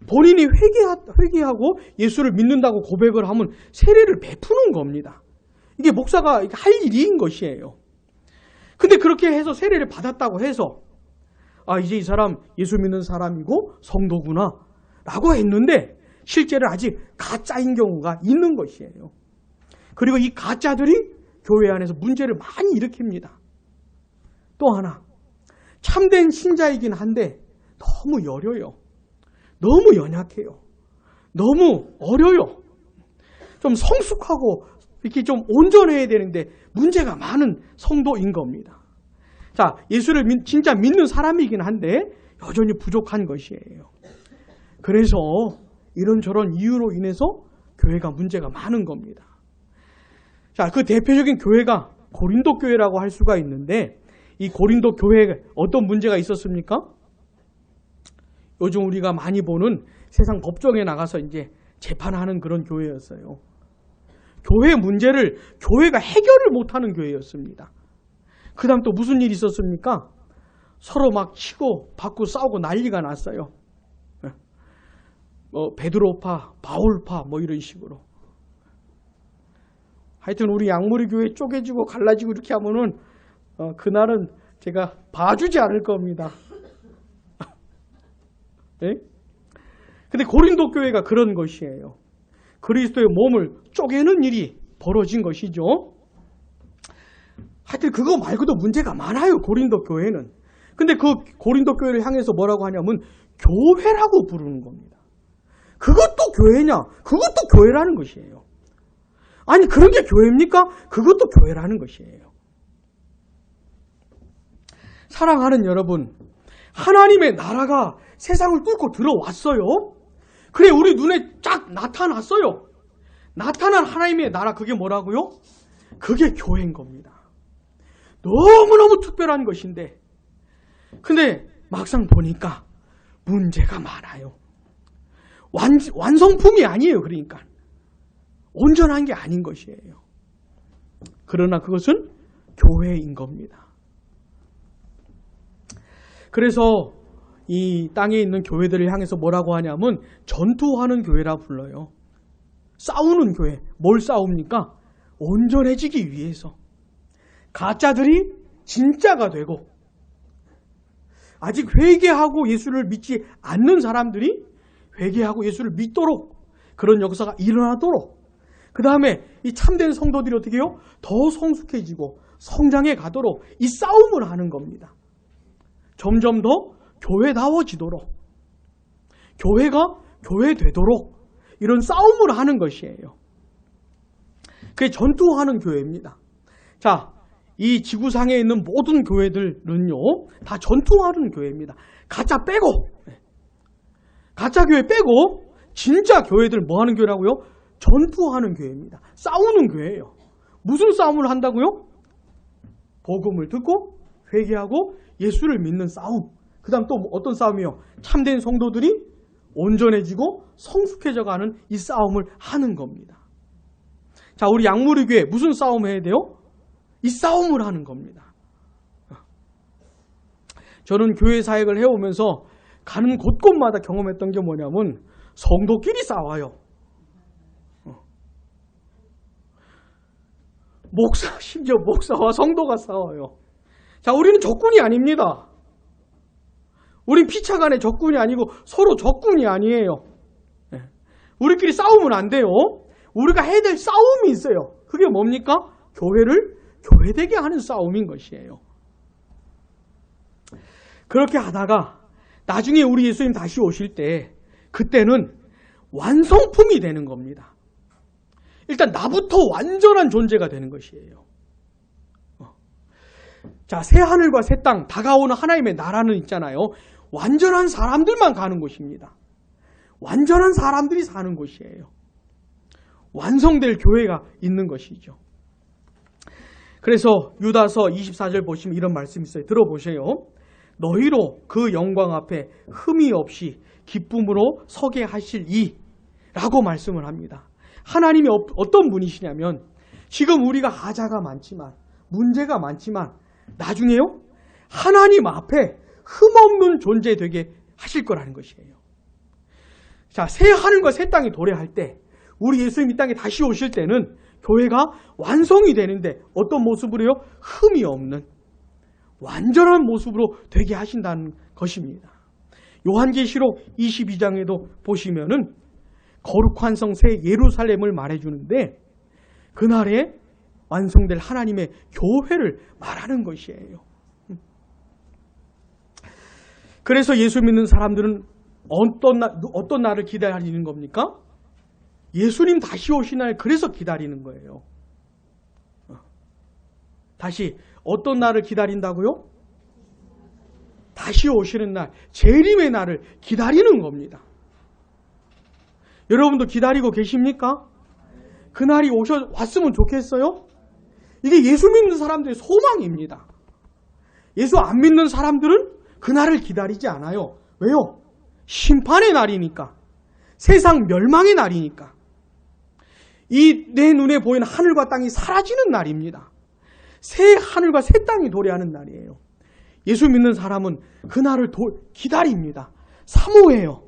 Speaker 1: 본인이 회개하고 예수를 믿는다고 고백을 하면 세례를 베푸는 겁니다. 이게 목사가 할 일인 것이에요. 근데 그렇게 해서 세례를 받았다고 해서 이제 이 사람 예수 믿는 사람이고 성도구나 라고 했는데 실제로 아직 가짜인 경우가 있는 것이에요. 그리고 이 가짜들이 교회 안에서 문제를 많이 일으킵니다. 또 하나, 참된 신자이긴 한데 너무 여려요. 너무 연약해요. 너무 어려요. 좀 성숙하고 이렇게 좀 온전해야 되는데 문제가 많은 성도인 겁니다. 자, 예수를 진짜 믿는 사람이긴 한데 여전히 부족한 것이에요. 그래서 이런저런 이유로 인해서 교회가 문제가 많은 겁니다. 자, 그 대표적인 교회가 고린도 교회라고 할 수가 있는데 이 고린도 교회에 어떤 문제가 있었습니까? 요즘 우리가 많이 보는 세상 법정에 나가서 이제 재판하는 그런 교회였어요. 교회 문제를 교회가 해결을 못하는 교회였습니다. 그 다음 또 무슨 일이 있었습니까? 서로 막 치고 받고 싸우고 난리가 났어요. 베드로파, 바울파 뭐 이런 식으로. 하여튼 우리 양무리 교회 쪼개지고 갈라지고 이렇게 하면은 그날은 제가 봐주지 않을 겁니다. 네? 근데 고린도 교회가 그런 것이에요. 그리스도의 몸을 쪼개는 일이 벌어진 것이죠. 하여튼 그거 말고도 문제가 많아요. 고린도 교회는. 근데 그 고린도 교회를 향해서 뭐라고 하냐면 교회라고 부르는 겁니다. 그것도 교회냐? 그것도 교회라는 것이에요. 아니 그런 게 교회입니까? 그것도 교회라는 것이에요. 사랑하는 여러분, 하나님의 나라가 세상을 뚫고 들어왔어요. 그래 우리 눈에 쫙 나타났어요. 나타난 하나님의 나라, 그게 뭐라고요? 그게 교회인 겁니다. 너무너무 특별한 것인데 근데 막상 보니까 문제가 많아요. 완성품이 아니에요. 그러니까 온전한 게 아닌 것이에요. 그러나 그것은 교회인 겁니다. 그래서 이 땅에 있는 교회들을 향해서 뭐라고 하냐면 전투하는 교회라 불러요. 싸우는 교회. 뭘 싸웁니까? 온전해지기 위해서. 가짜들이 진짜가 되고 아직 회개하고 예수를 믿지 않는 사람들이 회개하고 예수를 믿도록 그런 역사가 일어나도록, 그 다음에 이 참된 성도들이 어떻게 해요? 더 성숙해지고 성장해 가도록 이 싸움을 하는 겁니다. 점점 더 교회다워지도록, 교회가 교회되도록 이런 싸움을 하는 것이에요. 그게 전투하는 교회입니다. 자, 이 지구상에 있는 모든 교회들은요 다 전투하는 교회입니다. 가짜 빼고, 가짜 교회 빼고 진짜 교회들 뭐 하는 교회라고요? 전투하는 교회입니다. 싸우는 교회예요. 무슨 싸움을 한다고요? 복음을 듣고 회개하고 예수를 믿는 싸움. 그 다음 또 어떤 싸움이요? 참된 성도들이 온전해지고 성숙해져 가는 이 싸움을 하는 겁니다. 자, 우리 양무리 교회 무슨 싸움 해야 돼요? 이 싸움을 하는 겁니다. 저는 교회 사역을 해오면서 가는 곳곳마다 경험했던 게 뭐냐면 성도끼리 싸워요. 심지어 목사와 성도가 싸워요. 자, 우리는 적군이 아닙니다. 우린 피차간의 적군이 아니고 서로 적군이 아니에요. 우리끼리 싸우면 안 돼요. 우리가 해야 될 싸움이 있어요. 그게 뭡니까? 교회를 교회되게 하는 싸움인 것이에요. 그렇게 하다가 나중에 우리 예수님 다시 오실 때 그때는 완성품이 되는 겁니다. 일단 나부터 완전한 존재가 되는 것이에요. 자, 새 하늘과 새 땅, 다가오는 하나님의 나라는 있잖아요. 완전한 사람들만 가는 곳입니다. 완전한 사람들이 사는 곳이에요. 완성될 교회가 있는 것이죠. 그래서 유다서 24절 보시면 이런 말씀이 있어요. 들어보세요. 너희로 그 영광 앞에 흠이 없이 기쁨으로 서게 하실 이라고 말씀을 합니다. 하나님이 어떤 분이시냐면 지금 우리가 하자가 많지만 문제가 많지만 나중에요 하나님 앞에 흠없는 존재 되게 하실 거라는 것이에요. 자, 새 하늘과 새 땅이 도래할 때 우리 예수님 이 땅에 다시 오실 때는 교회가 완성이 되는데 어떤 모습으로요? 흠이 없는 완전한 모습으로 되게 하신다는 것입니다. 요한계시록 22장에도 보시면은 거룩한 성 새 예루살렘을 말해주는데 그날에 완성될 하나님의 교회를 말하는 것이에요. 그래서 예수 믿는 사람들은 어떤 날을 기다리는 겁니까? 예수님 다시 오신 날 그래서 기다리는 거예요. 다시 어떤 날을 기다린다고요? 다시 오시는 날, 재림의 날을 기다리는 겁니다. 여러분도 기다리고 계십니까? 그날이 왔으면 좋겠어요? 이게 예수 믿는 사람들의 소망입니다. 예수 안 믿는 사람들은 그날을 기다리지 않아요. 왜요? 심판의 날이니까. 세상 멸망의 날이니까. 이 내 눈에 보이는 하늘과 땅이 사라지는 날입니다. 새 하늘과 새 땅이 도래하는 날이에요. 예수 믿는 사람은 그 날을 기다립니다. 사모해요.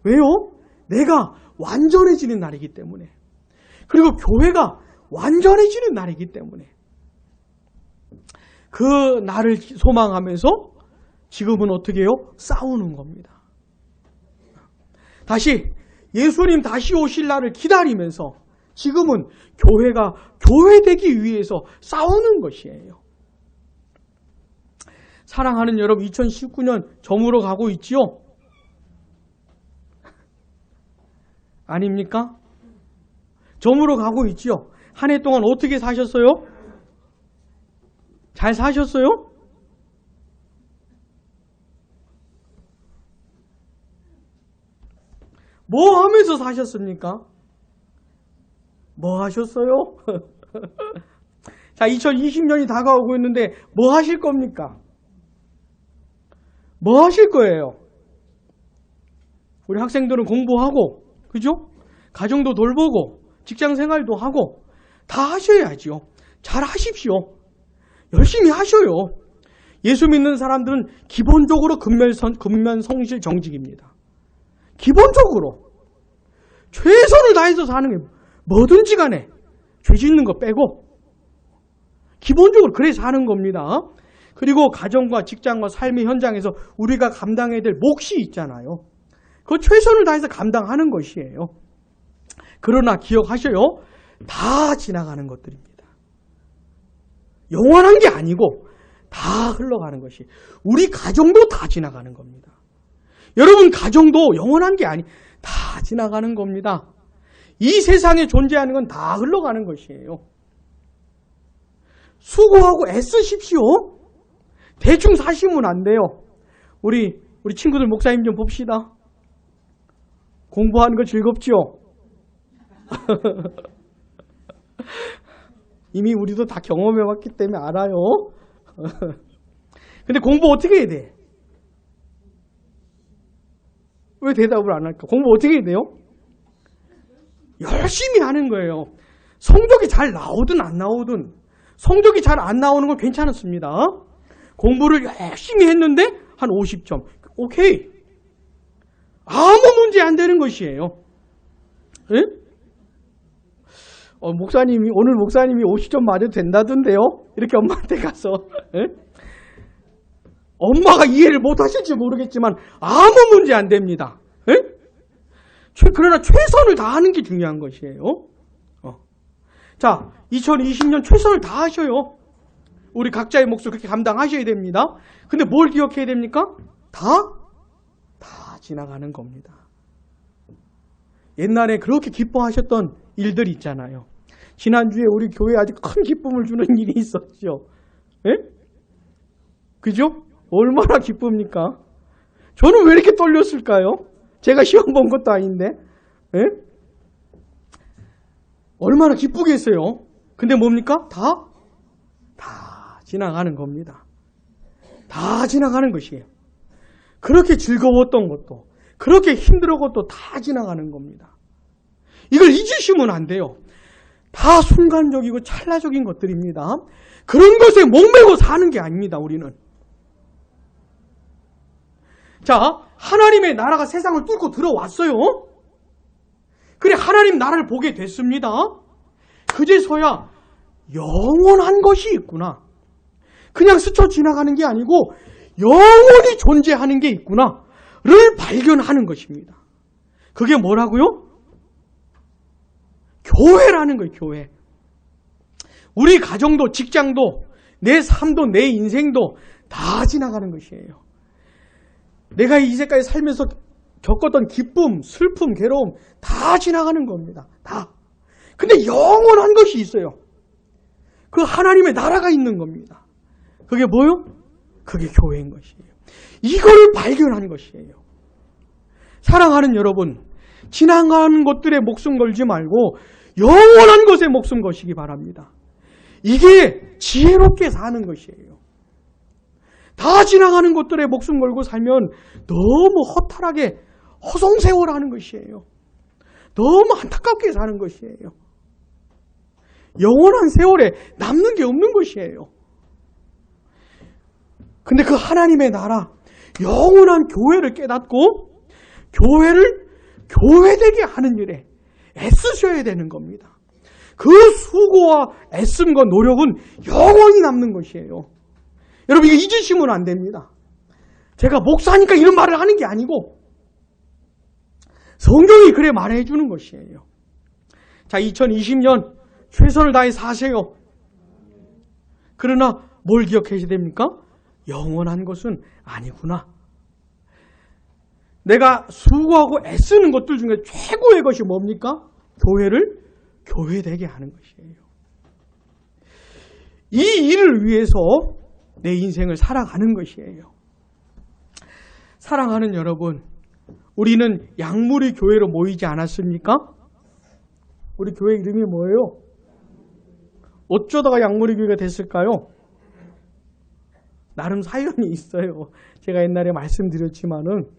Speaker 1: 왜요? 내가 완전해지는 날이기 때문에. 그리고 교회가 완전해지는 날이기 때문에. 그 날을 소망하면서 지금은 어떻게 해요? 싸우는 겁니다. 다시 예수님 다시 오실 날을 기다리면서 지금은 교회가 교회되기 위해서 싸우는 것이에요. 사랑하는 여러분, 2019년 저물어 가고 있지요? 아닙니까? 저물어 가고 있지요? 한 해 동안 어떻게 사셨어요? 잘 사셨어요? 뭐 하면서 사셨습니까? 뭐 하셨어요? 자, 2020년이 다가오고 있는데 뭐 하실 겁니까? 뭐 하실 거예요? 우리 학생들은 공부하고, 그죠? 가정도 돌보고, 직장 생활도 하고, 다 하셔야지요. 잘 하십시오. 열심히 하셔요. 예수 믿는 사람들은 기본적으로 근면 성실 정직입니다. 기본적으로. 최선을 다해서 사는 게 뭐든지 간에 죄 짓는 거 빼고 기본적으로 그래 사는 겁니다. 그리고 가정과 직장과 삶의 현장에서 우리가 감당해야 될 몫이 있잖아요. 그 최선을 다해서 감당하는 것이에요. 그러나 기억하셔요. 다 지나가는 것들입니다. 영원한 게 아니고 다 흘러가는 것이. 우리 가정도 다 지나가는 겁니다. 여러분 가정도 영원한 게 다 지나가는 겁니다. 이 세상에 존재하는 건 다 흘러가는 것이에요. 수고하고 애쓰십시오. 대충 사시면 안 돼요. 우리 친구들 목사님 좀 봅시다. 공부하는 거 즐겁지요? 이미 우리도 다 경험해왔기 때문에 알아요. 근데 공부 어떻게 해야 돼? 왜 대답을 안 할까? 공부 어떻게 해야 돼요? 열심히 하는 거예요. 성적이 잘 나오든 안 나오든. 성적이 잘 안 나오는 건 괜찮았습니다. 공부를 열심히 했는데 한 50점. 오케이. 아무 문제 안 되는 것이에요. 예? 오늘 목사님이 50점 맞아도 된다던데요? 이렇게 엄마한테 가서. 예? 엄마가 이해를 못 하실지 모르겠지만 아무 문제 안 됩니다. 예? 그러나 최선을 다하는 게 중요한 것이에요. 자, 2020년 최선을 다하셔요. 우리 각자의 몫을 그렇게 감당하셔야 됩니다. 근데 뭘 기억해야 됩니까? 다 지나가는 겁니다. 옛날에 그렇게 기뻐하셨던 일들이 있잖아요. 지난주에 우리 교회에 아주 큰 기쁨을 주는 일이 있었죠. 예? 그죠? 얼마나 기쁩니까? 저는 왜 이렇게 떨렸을까요? 제가 시험 본 것도 아닌데. 예? 얼마나 기쁘겠어요? 근데 뭡니까? 다 지나가는 겁니다. 다 지나가는 것이에요. 그렇게 즐거웠던 것도, 그렇게 힘들었던 것도 다 지나가는 겁니다. 이걸 잊으시면 안 돼요. 다 순간적이고 찰나적인 것들입니다. 그런 것에 목매고 사는 게 아닙니다, 우리는. 자, 하나님의 나라가 세상을 뚫고 들어왔어요. 그래, 하나님 나라를 보게 됐습니다. 그제서야 영원한 것이 있구나. 그냥 스쳐 지나가는 게 아니고 영원히 존재하는 게 있구나를 발견하는 것입니다. 그게 뭐라고요? 교회라는 거예요, 교회. 우리 가정도, 직장도, 내 삶도, 내 인생도 다 지나가는 것이에요. 내가 이제까지 살면서 겪었던 기쁨, 슬픔, 괴로움 다 지나가는 겁니다. 다. 근데 영원한 것이 있어요. 그 하나님의 나라가 있는 겁니다. 그게 뭐요? 그게 교회인 것이에요. 이걸 발견하는 것이에요. 사랑하는 여러분, 지나가는 것들에 목숨 걸지 말고 영원한 것에 목숨 거시기 바랍니다. 이게 지혜롭게 사는 것이에요. 다 지나가는 것들에 목숨 걸고 살면 너무 허탈하게 허송세월하는 것이에요. 너무 안타깝게 사는 것이에요. 영원한 세월에 남는 게 없는 것이에요. 근데 그 하나님의 나라, 영원한 교회를 깨닫고 교회를 교회되게 하는 일에 애쓰셔야 되는 겁니다. 그 수고와 애씀과 노력은 영원히 남는 것이에요. 여러분 이거 잊으시면 안 됩니다. 제가 목사니까 이런 말을 하는 게 아니고 성경이 그래 말해 주는 것이에요. 자, 2020년 최선을 다해 사세요. 그러나 뭘 기억하셔야 됩니까? 영원한 것은 아니구나. 내가 수고하고 애쓰는 것들 중에 최고의 것이 뭡니까? 교회를 교회되게 하는 것이에요. 이 일을 위해서 내 인생을 살아가는 것이에요. 사랑하는 여러분, 우리는 양무리 교회로 모이지 않았습니까? 우리 교회 이름이 뭐예요? 어쩌다가 양무리 교회가 됐을까요? 나름 사연이 있어요. 제가 옛날에 말씀드렸지만은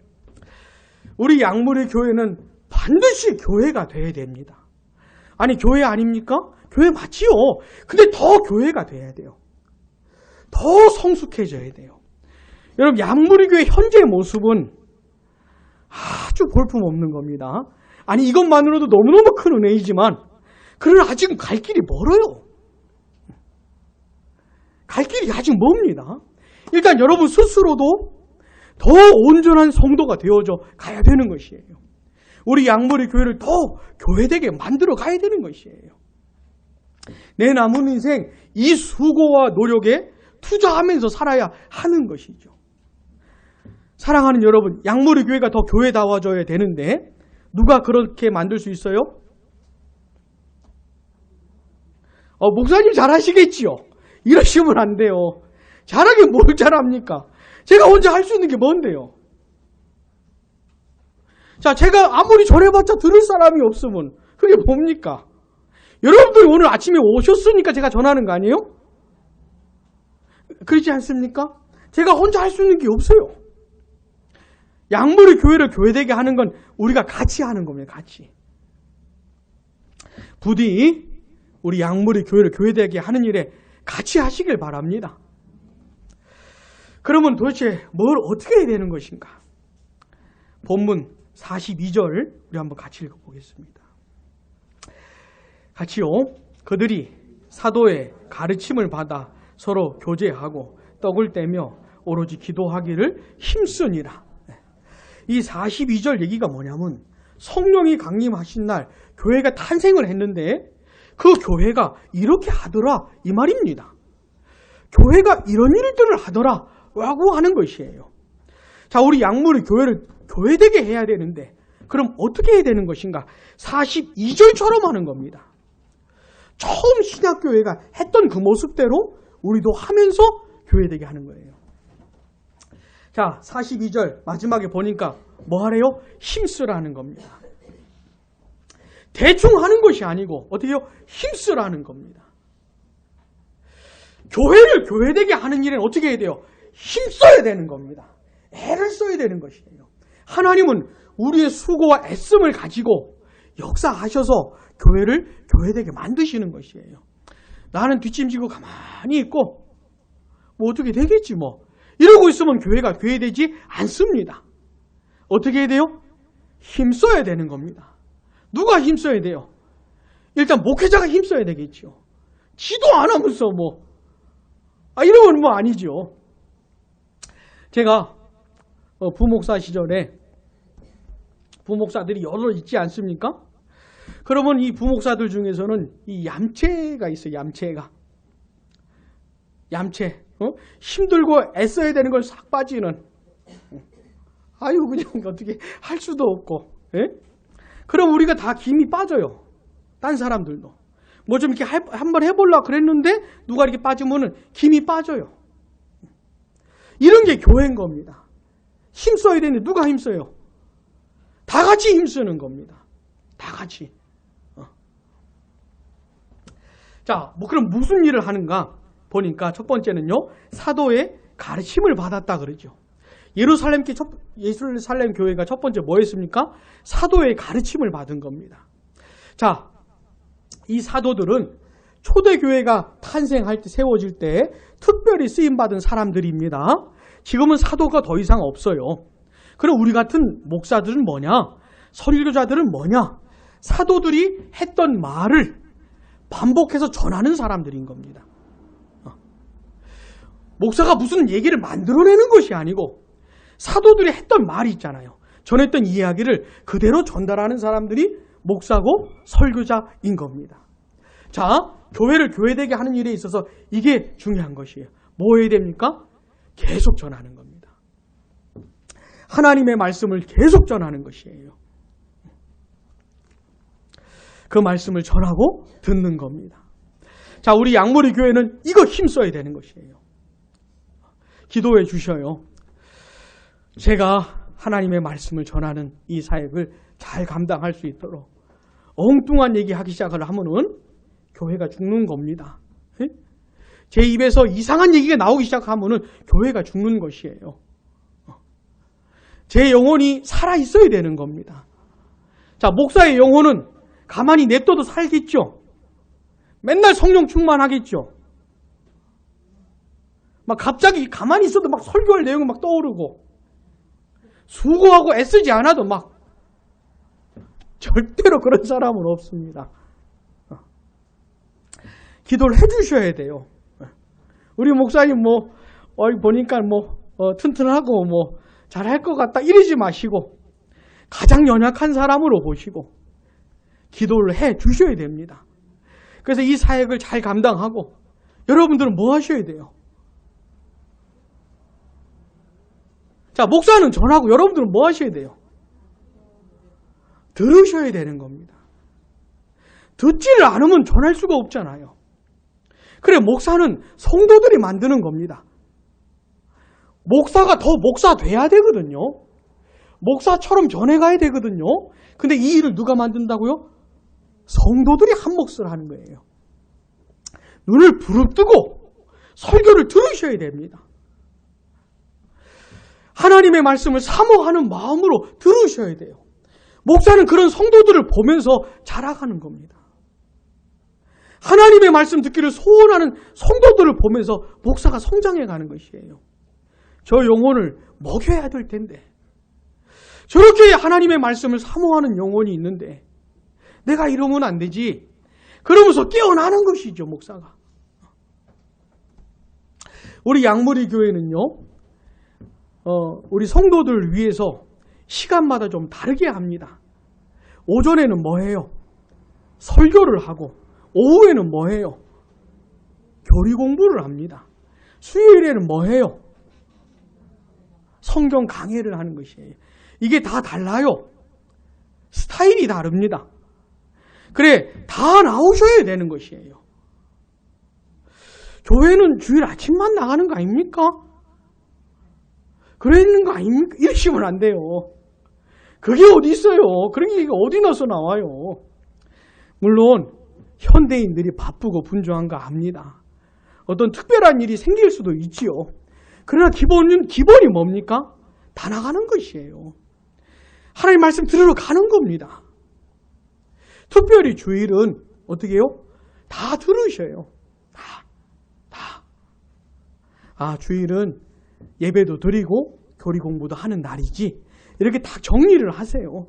Speaker 1: 우리 양무리 교회는 반드시 교회가 돼야 됩니다. 아니 교회 아닙니까? 교회 맞지요. 근데 더 교회가 돼야 돼요. 더 성숙해져야 돼요. 여러분 양무리 교회 현재의 모습은 아주 볼품없는 겁니다. 아니 이것만으로도 너무너무 큰 은혜이지만 그러나 아직은 갈 길이 멀어요. 갈 길이 아직 멉니다. 일단 여러분 스스로도 더 온전한 성도가 되어져 가야 되는 것이에요. 우리 양무리 교회를 더 교회되게 만들어 가야 되는 것이에요. 내 남은 인생 이 수고와 노력에 투자하면서 살아야 하는 것이죠. 사랑하는 여러분, 양무리 교회가 더 교회다워져야 되는데 누가 그렇게 만들 수 있어요? 목사님 잘하시겠지요? 이러시면 안 돼요. 잘하긴 뭘 잘합니까? 제가 혼자 할 수 있는 게 뭔데요? 자, 제가 아무리 전해봤자 들을 사람이 없으면 그게 뭡니까? 여러분들이 오늘 아침에 오셨으니까 제가 전하는 거 아니에요? 그렇지 않습니까? 제가 혼자 할 수 있는 게 없어요. 양무리 교회를 교회되게 하는 건 우리가 같이 하는 겁니다. 같이. 부디 우리 양무리 교회를 교회되게 하는 일에 같이 하시길 바랍니다. 그러면 도대체 뭘 어떻게 해야 되는 것인가? 본문 42절 우리 한번 같이 읽어보겠습니다. 같이요. 그들이 사도의 가르침을 받아 서로 교제하고 떡을 떼며 오로지 기도하기를 힘쓰니라. 이 42절 얘기가 뭐냐면 성령이 강림하신 날 교회가 탄생을 했는데 그 교회가 이렇게 하더라 이 말입니다. 교회가 이런 일들을 하더라 라고 하는 것이에요. 자, 우리 양무리 교회를 교회되게 해야 되는데 그럼 어떻게 해야 되는 것인가? 42절처럼 하는 겁니다. 처음 신약교회가 했던 그 모습대로 우리도 하면서 교회되게 하는 거예요. 자, 42절 마지막에 보니까 뭐 하래요? 힘쓰라는 겁니다. 대충 하는 것이 아니고 어떻게 해요? 힘쓰라는 겁니다. 교회를 교회되게 하는 일은 어떻게 해야 돼요? 힘써야 되는 겁니다. 애를 써야 되는 것이에요. 하나님은 우리의 수고와 애씀을 가지고 역사하셔서 교회를 교회되게 만드시는 것이에요. 나는 뒷짐지고 가만히 있고 뭐 어떻게 되겠지 뭐 이러고 있으면 교회가 교회되지 않습니다. 어떻게 해야 돼요? 힘써야 되는 겁니다. 누가 힘써야 돼요? 일단 목회자가 힘써야 되겠죠. 지도 안 하면서 이러면 아니죠. 제가 부목사 시절에 부목사들이 여러 있지 않습니까? 그러면 이 부목사들 중에서는 이 얌체가 있어요. 얌체. 힘들고 애써야 되는 걸 싹 빠지는. 그냥 어떻게 할 수도 없고. 예? 그럼 우리가 다 김이 빠져요. 딴 사람들도. 뭐 좀 이렇게 한번 해보려고 그랬는데 누가 이렇게 빠지면은 김이 빠져요. 이런 게 교회인 겁니다. 힘써야 되는데 누가 힘써요? 다 같이 힘쓰는 겁니다. 다 같이. 자, 그럼 무슨 일을 하는가 보니까 첫 번째는요, 사도의 가르침을 받았다 그러죠. 예루살렘 교회가 첫 번째 뭐였습니까? 사도의 가르침을 받은 겁니다. 자, 이 사도들은 초대교회가 탄생할 때, 세워질 때 특별히 쓰임받은 사람들입니다. 지금은 사도가 더 이상 없어요. 그럼 우리 같은 목사들은 뭐냐? 설교자들은 뭐냐? 사도들이 했던 말을 반복해서 전하는 사람들인 겁니다. 목사가 무슨 얘기를 만들어내는 것이 아니고 사도들이 했던 말이 있잖아요. 전했던 이야기를 그대로 전달하는 사람들이 목사고 설교자인 겁니다. 자, 교회를 교회되게 하는 일에 있어서 이게 중요한 것이에요. 뭐 해야 됩니까? 계속 전하는 겁니다. 하나님의 말씀을 계속 전하는 것이에요. 그 말씀을 전하고 듣는 겁니다. 자, 우리 양모리 교회는 이거 힘써야 되는 것이에요. 기도해 주셔요. 제가 하나님의 말씀을 전하는 이 사역을 잘 감당할 수 있도록 엉뚱한 얘기하기 시작을 하면은 교회가 죽는 겁니다. 제 입에서 이상한 얘기가 나오기 시작하면은 교회가 죽는 것이에요. 제 영혼이 살아 있어야 되는 겁니다. 자, 목사의 영혼은 가만히 냅둬도 살겠죠. 맨날 성령 충만하겠죠. 막 갑자기 가만히 있어도 막 설교할 내용이 막 떠오르고 수고하고 애쓰지 않아도 막 절대로 그런 사람은 없습니다. 기도를 해주셔야 돼요. 우리 목사님 보니까 튼튼하고 잘할 것 같다 이러지 마시고 가장 연약한 사람으로 보시고 기도를 해 주셔야 됩니다. 그래서 이 사역을 잘 감당하고 여러분들은 뭐 하셔야 돼요? 자, 목사는 전하고 여러분들은 뭐 하셔야 돼요? 들으셔야 되는 겁니다. 듣지를 않으면 전할 수가 없잖아요. 그래, 목사는 성도들이 만드는 겁니다. 목사가 더 목사 돼야 되거든요. 목사처럼 전해가야 되거든요. 근데 이 일을 누가 만든다고요? 성도들이 한 몫을 하는 거예요. 눈을 부릅뜨고 설교를 들으셔야 됩니다. 하나님의 말씀을 사모하는 마음으로 들으셔야 돼요. 목사는 그런 성도들을 보면서 자라가는 겁니다. 하나님의 말씀 듣기를 소원하는 성도들을 보면서 목사가 성장해가는 것이에요. 저 영혼을 먹여야 될 텐데 저렇게 하나님의 말씀을 사모하는 영혼이 있는데 내가 이러면 안 되지. 그러면서 깨어나는 것이죠, 목사가. 우리 양무리 교회는요, 우리 성도들을 위해서 시간마다 좀 다르게 합니다. 오전에는 뭐 해요? 설교를 하고 오후에는 뭐 해요? 교리 공부를 합니다. 수요일에는 뭐 해요? 성경 강해를 하는 것이에요. 이게 다 달라요. 스타일이 다릅니다. 그래, 다 나오셔야 되는 것이에요. 교회는 주일 아침만 나가는 거 아닙니까? 그러는 거 아닙니까? 이러시면 안 돼요. 그게 어디 있어요? 그런 게 어디 나서 나와요? 물론 현대인들이 바쁘고 분주한 거 압니다. 어떤 특별한 일이 생길 수도 있지요. 그러나 기본이 뭡니까? 다 나가는 것이에요. 하나님 말씀 들으러 가는 겁니다. 특별히 주일은 어떻게 해요? 다 들으셔요. 다. 주일은 예배도 드리고 교리 공부도 하는 날이지. 이렇게 다 정리를 하세요.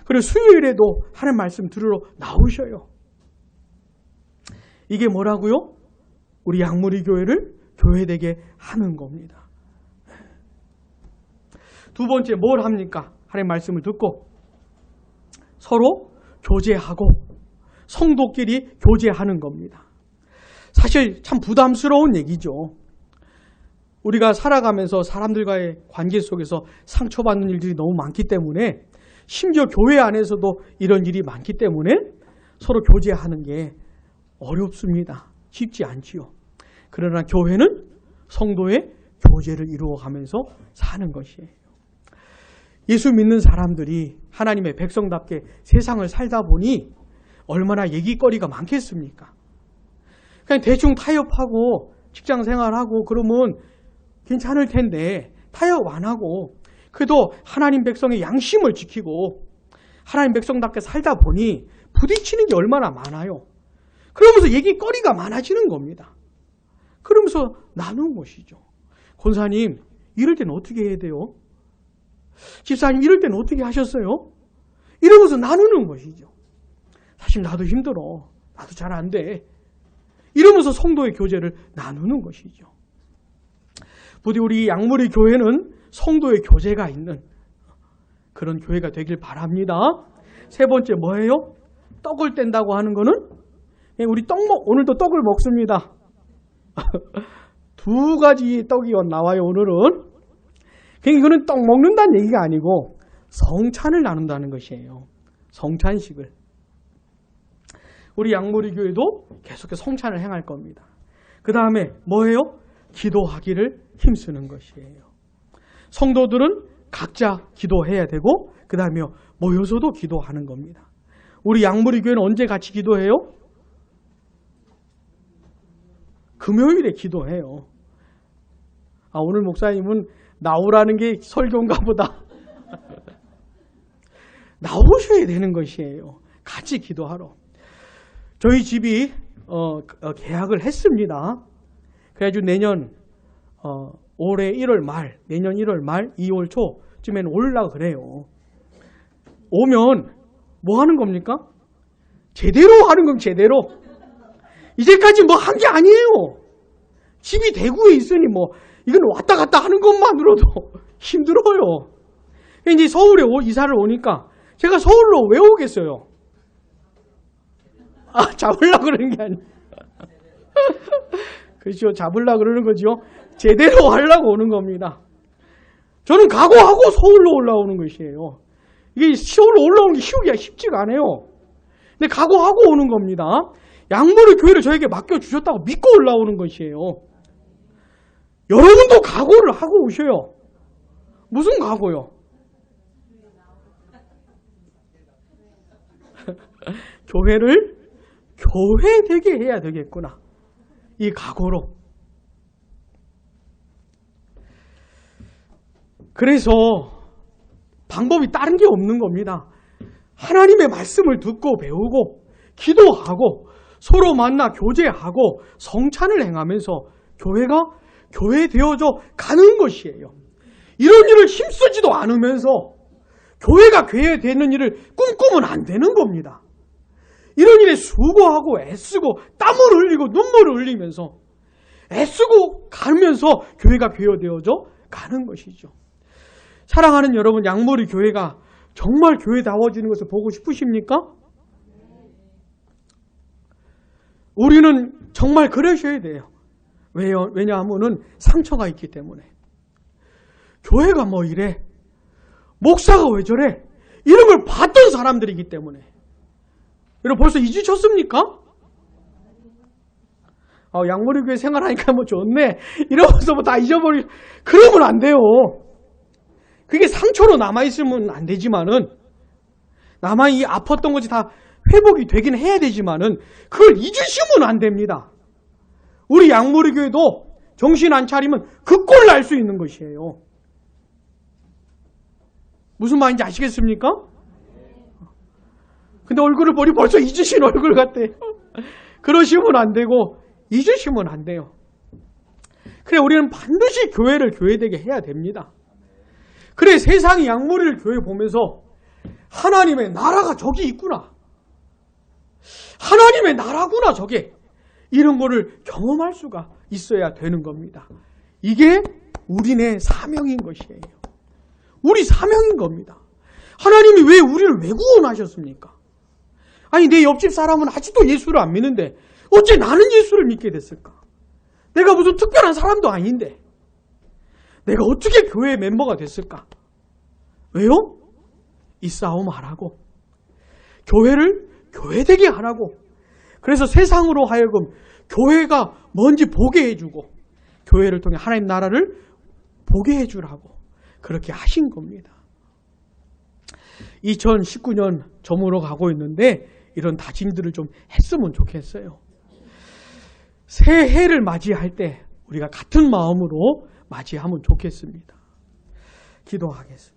Speaker 1: 그리고 수요일에도 하나님 말씀 들으러 나오셔요. 이게 뭐라고요? 우리 양무리 교회를 교회되게 하는 겁니다. 두 번째 뭘 합니까? 하나님 말씀을 듣고 서로 교제하고 성도끼리 교제하는 겁니다. 사실 참 부담스러운 얘기죠. 우리가 살아가면서 사람들과의 관계 속에서 상처받는 일들이 너무 많기 때문에 심지어 교회 안에서도 이런 일이 많기 때문에 서로 교제하는 게 어렵습니다. 쉽지 않지요. 그러나 교회는 성도의 교제를 이루어가면서 사는 것이에요. 예수 믿는 사람들이 하나님의 백성답게 세상을 살다 보니 얼마나 얘기거리가 많겠습니까? 그냥 대충 타협하고 직장 생활하고 그러면 괜찮을 텐데 타협 안 하고 그래도 하나님 백성의 양심을 지키고 하나님 백성답게 살다 보니 부딪히는 게 얼마나 많아요. 그러면서 얘기거리가 많아지는 겁니다. 그러면서 나누는 것이죠. 권사님, 이럴 때는 어떻게 해야 돼요? 집사님, 이럴 때는 어떻게 하셨어요? 이러면서 나누는 것이죠. 사실 나도 힘들어. 나도 잘 안 돼. 이러면서 성도의 교제를 나누는 것이죠. 부디 우리 양무리 교회는 성도의 교제가 있는 그런 교회가 되길 바랍니다. 세 번째 뭐예요? 떡을 뗀다고 하는 거는 우리 오늘도 떡을 먹습니다. 두 가지 떡이 나와요, 오늘은. 이거는 떡 먹는다는 얘기가 아니고 성찬을 나눈다는 것이에요. 성찬식을. 우리 양무리 교회도 계속해서 성찬을 행할 겁니다. 그 다음에 뭐예요? 기도하기를 힘쓰는 것이에요. 성도들은 각자 기도해야 되고 그 다음에 모여서도 기도하는 겁니다. 우리 양무리 교회는 언제 같이 기도해요? 금요일에 기도해요. 오늘 목사님은 나오라는 게 설교인가 보다. 나오셔야 되는 것이에요. 같이 기도하러. 저희 집이 계약을 했습니다. 그래가지고 내년 올해 1월 말, 내년 1월 말, 2월 초쯤에는 오려고 그래요. 오면 뭐 하는 겁니까? 제대로 하는 겁니다. 제대로. 이제까지 뭐 한 게 아니에요. 집이 대구에 있으니 뭐 이건 왔다 갔다 하는 것만으로도 힘들어요. 이제 서울에 이사를 오니까 제가 서울로 왜 오겠어요? 잡으려고 그러는 게 아니에요. 그렇죠. 잡으려고 그러는 거죠. 제대로 하려고 오는 겁니다. 저는 각오하고 서울로 올라오는 것이에요. 이게 서울로 올라오는 게 쉽지가 않아요. 근데 각오하고 오는 겁니다. 양무리 교회를 저에게 맡겨주셨다고 믿고 올라오는 것이에요. 여러분도 각오를 하고 오셔요. 무슨 각오요? 교회를 교회되게 해야 되겠구나. 이 각오로. 그래서 방법이 다른 게 없는 겁니다. 하나님의 말씀을 듣고 배우고 기도하고 서로 만나 교제하고 성찬을 행하면서 교회가 교회 되어져 가는 것이에요. 이런 일을 힘쓰지도 않으면서 교회가 교회 되는 일을 꿈꾸면 안 되는 겁니다. 이런 일에 수고하고 애쓰고 땀을 흘리고 눈물을 흘리면서 애쓰고 가면서 교회가 교회 되어져 가는 것이죠. 사랑하는 여러분, 양무리 교회가 정말 교회다워지는 것을 보고 싶으십니까? 우리는 정말 그러셔야 돼요. 왜냐하면 상처가 있기 때문에. 교회가 뭐 이래? 목사가 왜 저래? 이런 걸 봤던 사람들이기 때문에. 여러분 벌써 잊으셨습니까? 양무리 교회 생활하니까 뭐 좋네. 이러면서 뭐 다 잊어버리. 그러면 안 돼요. 그게 상처로 남아있으면 안 되지만은, 이 아팠던 것이 다 회복이 되긴 해야 되지만은, 그걸 잊으시면 안 됩니다. 우리 양무리 교회도 정신 안 차리면 그 꼴 날 수 있는 것이에요. 무슨 말인지 아시겠습니까? 근데 얼굴을 보니 벌써 잊으신 얼굴 같아요. 그러시면 안 되고, 잊으시면 안 돼요. 그래, 우리는 반드시 교회를 교회되게 해야 됩니다. 그래, 세상이 양무리를 교회 보면서 하나님의 나라가 저기 있구나. 하나님의 나라구나, 저게. 이런 거를 경험할 수가 있어야 되는 겁니다. 이게 우리네 사명인 것이에요. 우리 사명인 겁니다. 하나님이 왜 우리를 왜 구원하셨습니까? 아니, 내 옆집 사람은 아직도 예수를 안 믿는데 어째 나는 예수를 믿게 됐을까? 내가 무슨 특별한 사람도 아닌데 내가 어떻게 교회 멤버가 됐을까? 왜요? 이 싸움 하라고. 교회를 교회되게 하라고. 그래서 세상으로 하여금 교회가 뭔지 보게 해주고 교회를 통해 하나님 나라를 보게 해주라고 그렇게 하신 겁니다. 2019년 저물어 가고 있는데 이런 다짐들을 좀 했으면 좋겠어요. 새해를 맞이할 때 우리가 같은 마음으로 맞이하면 좋겠습니다. 기도하겠습니다.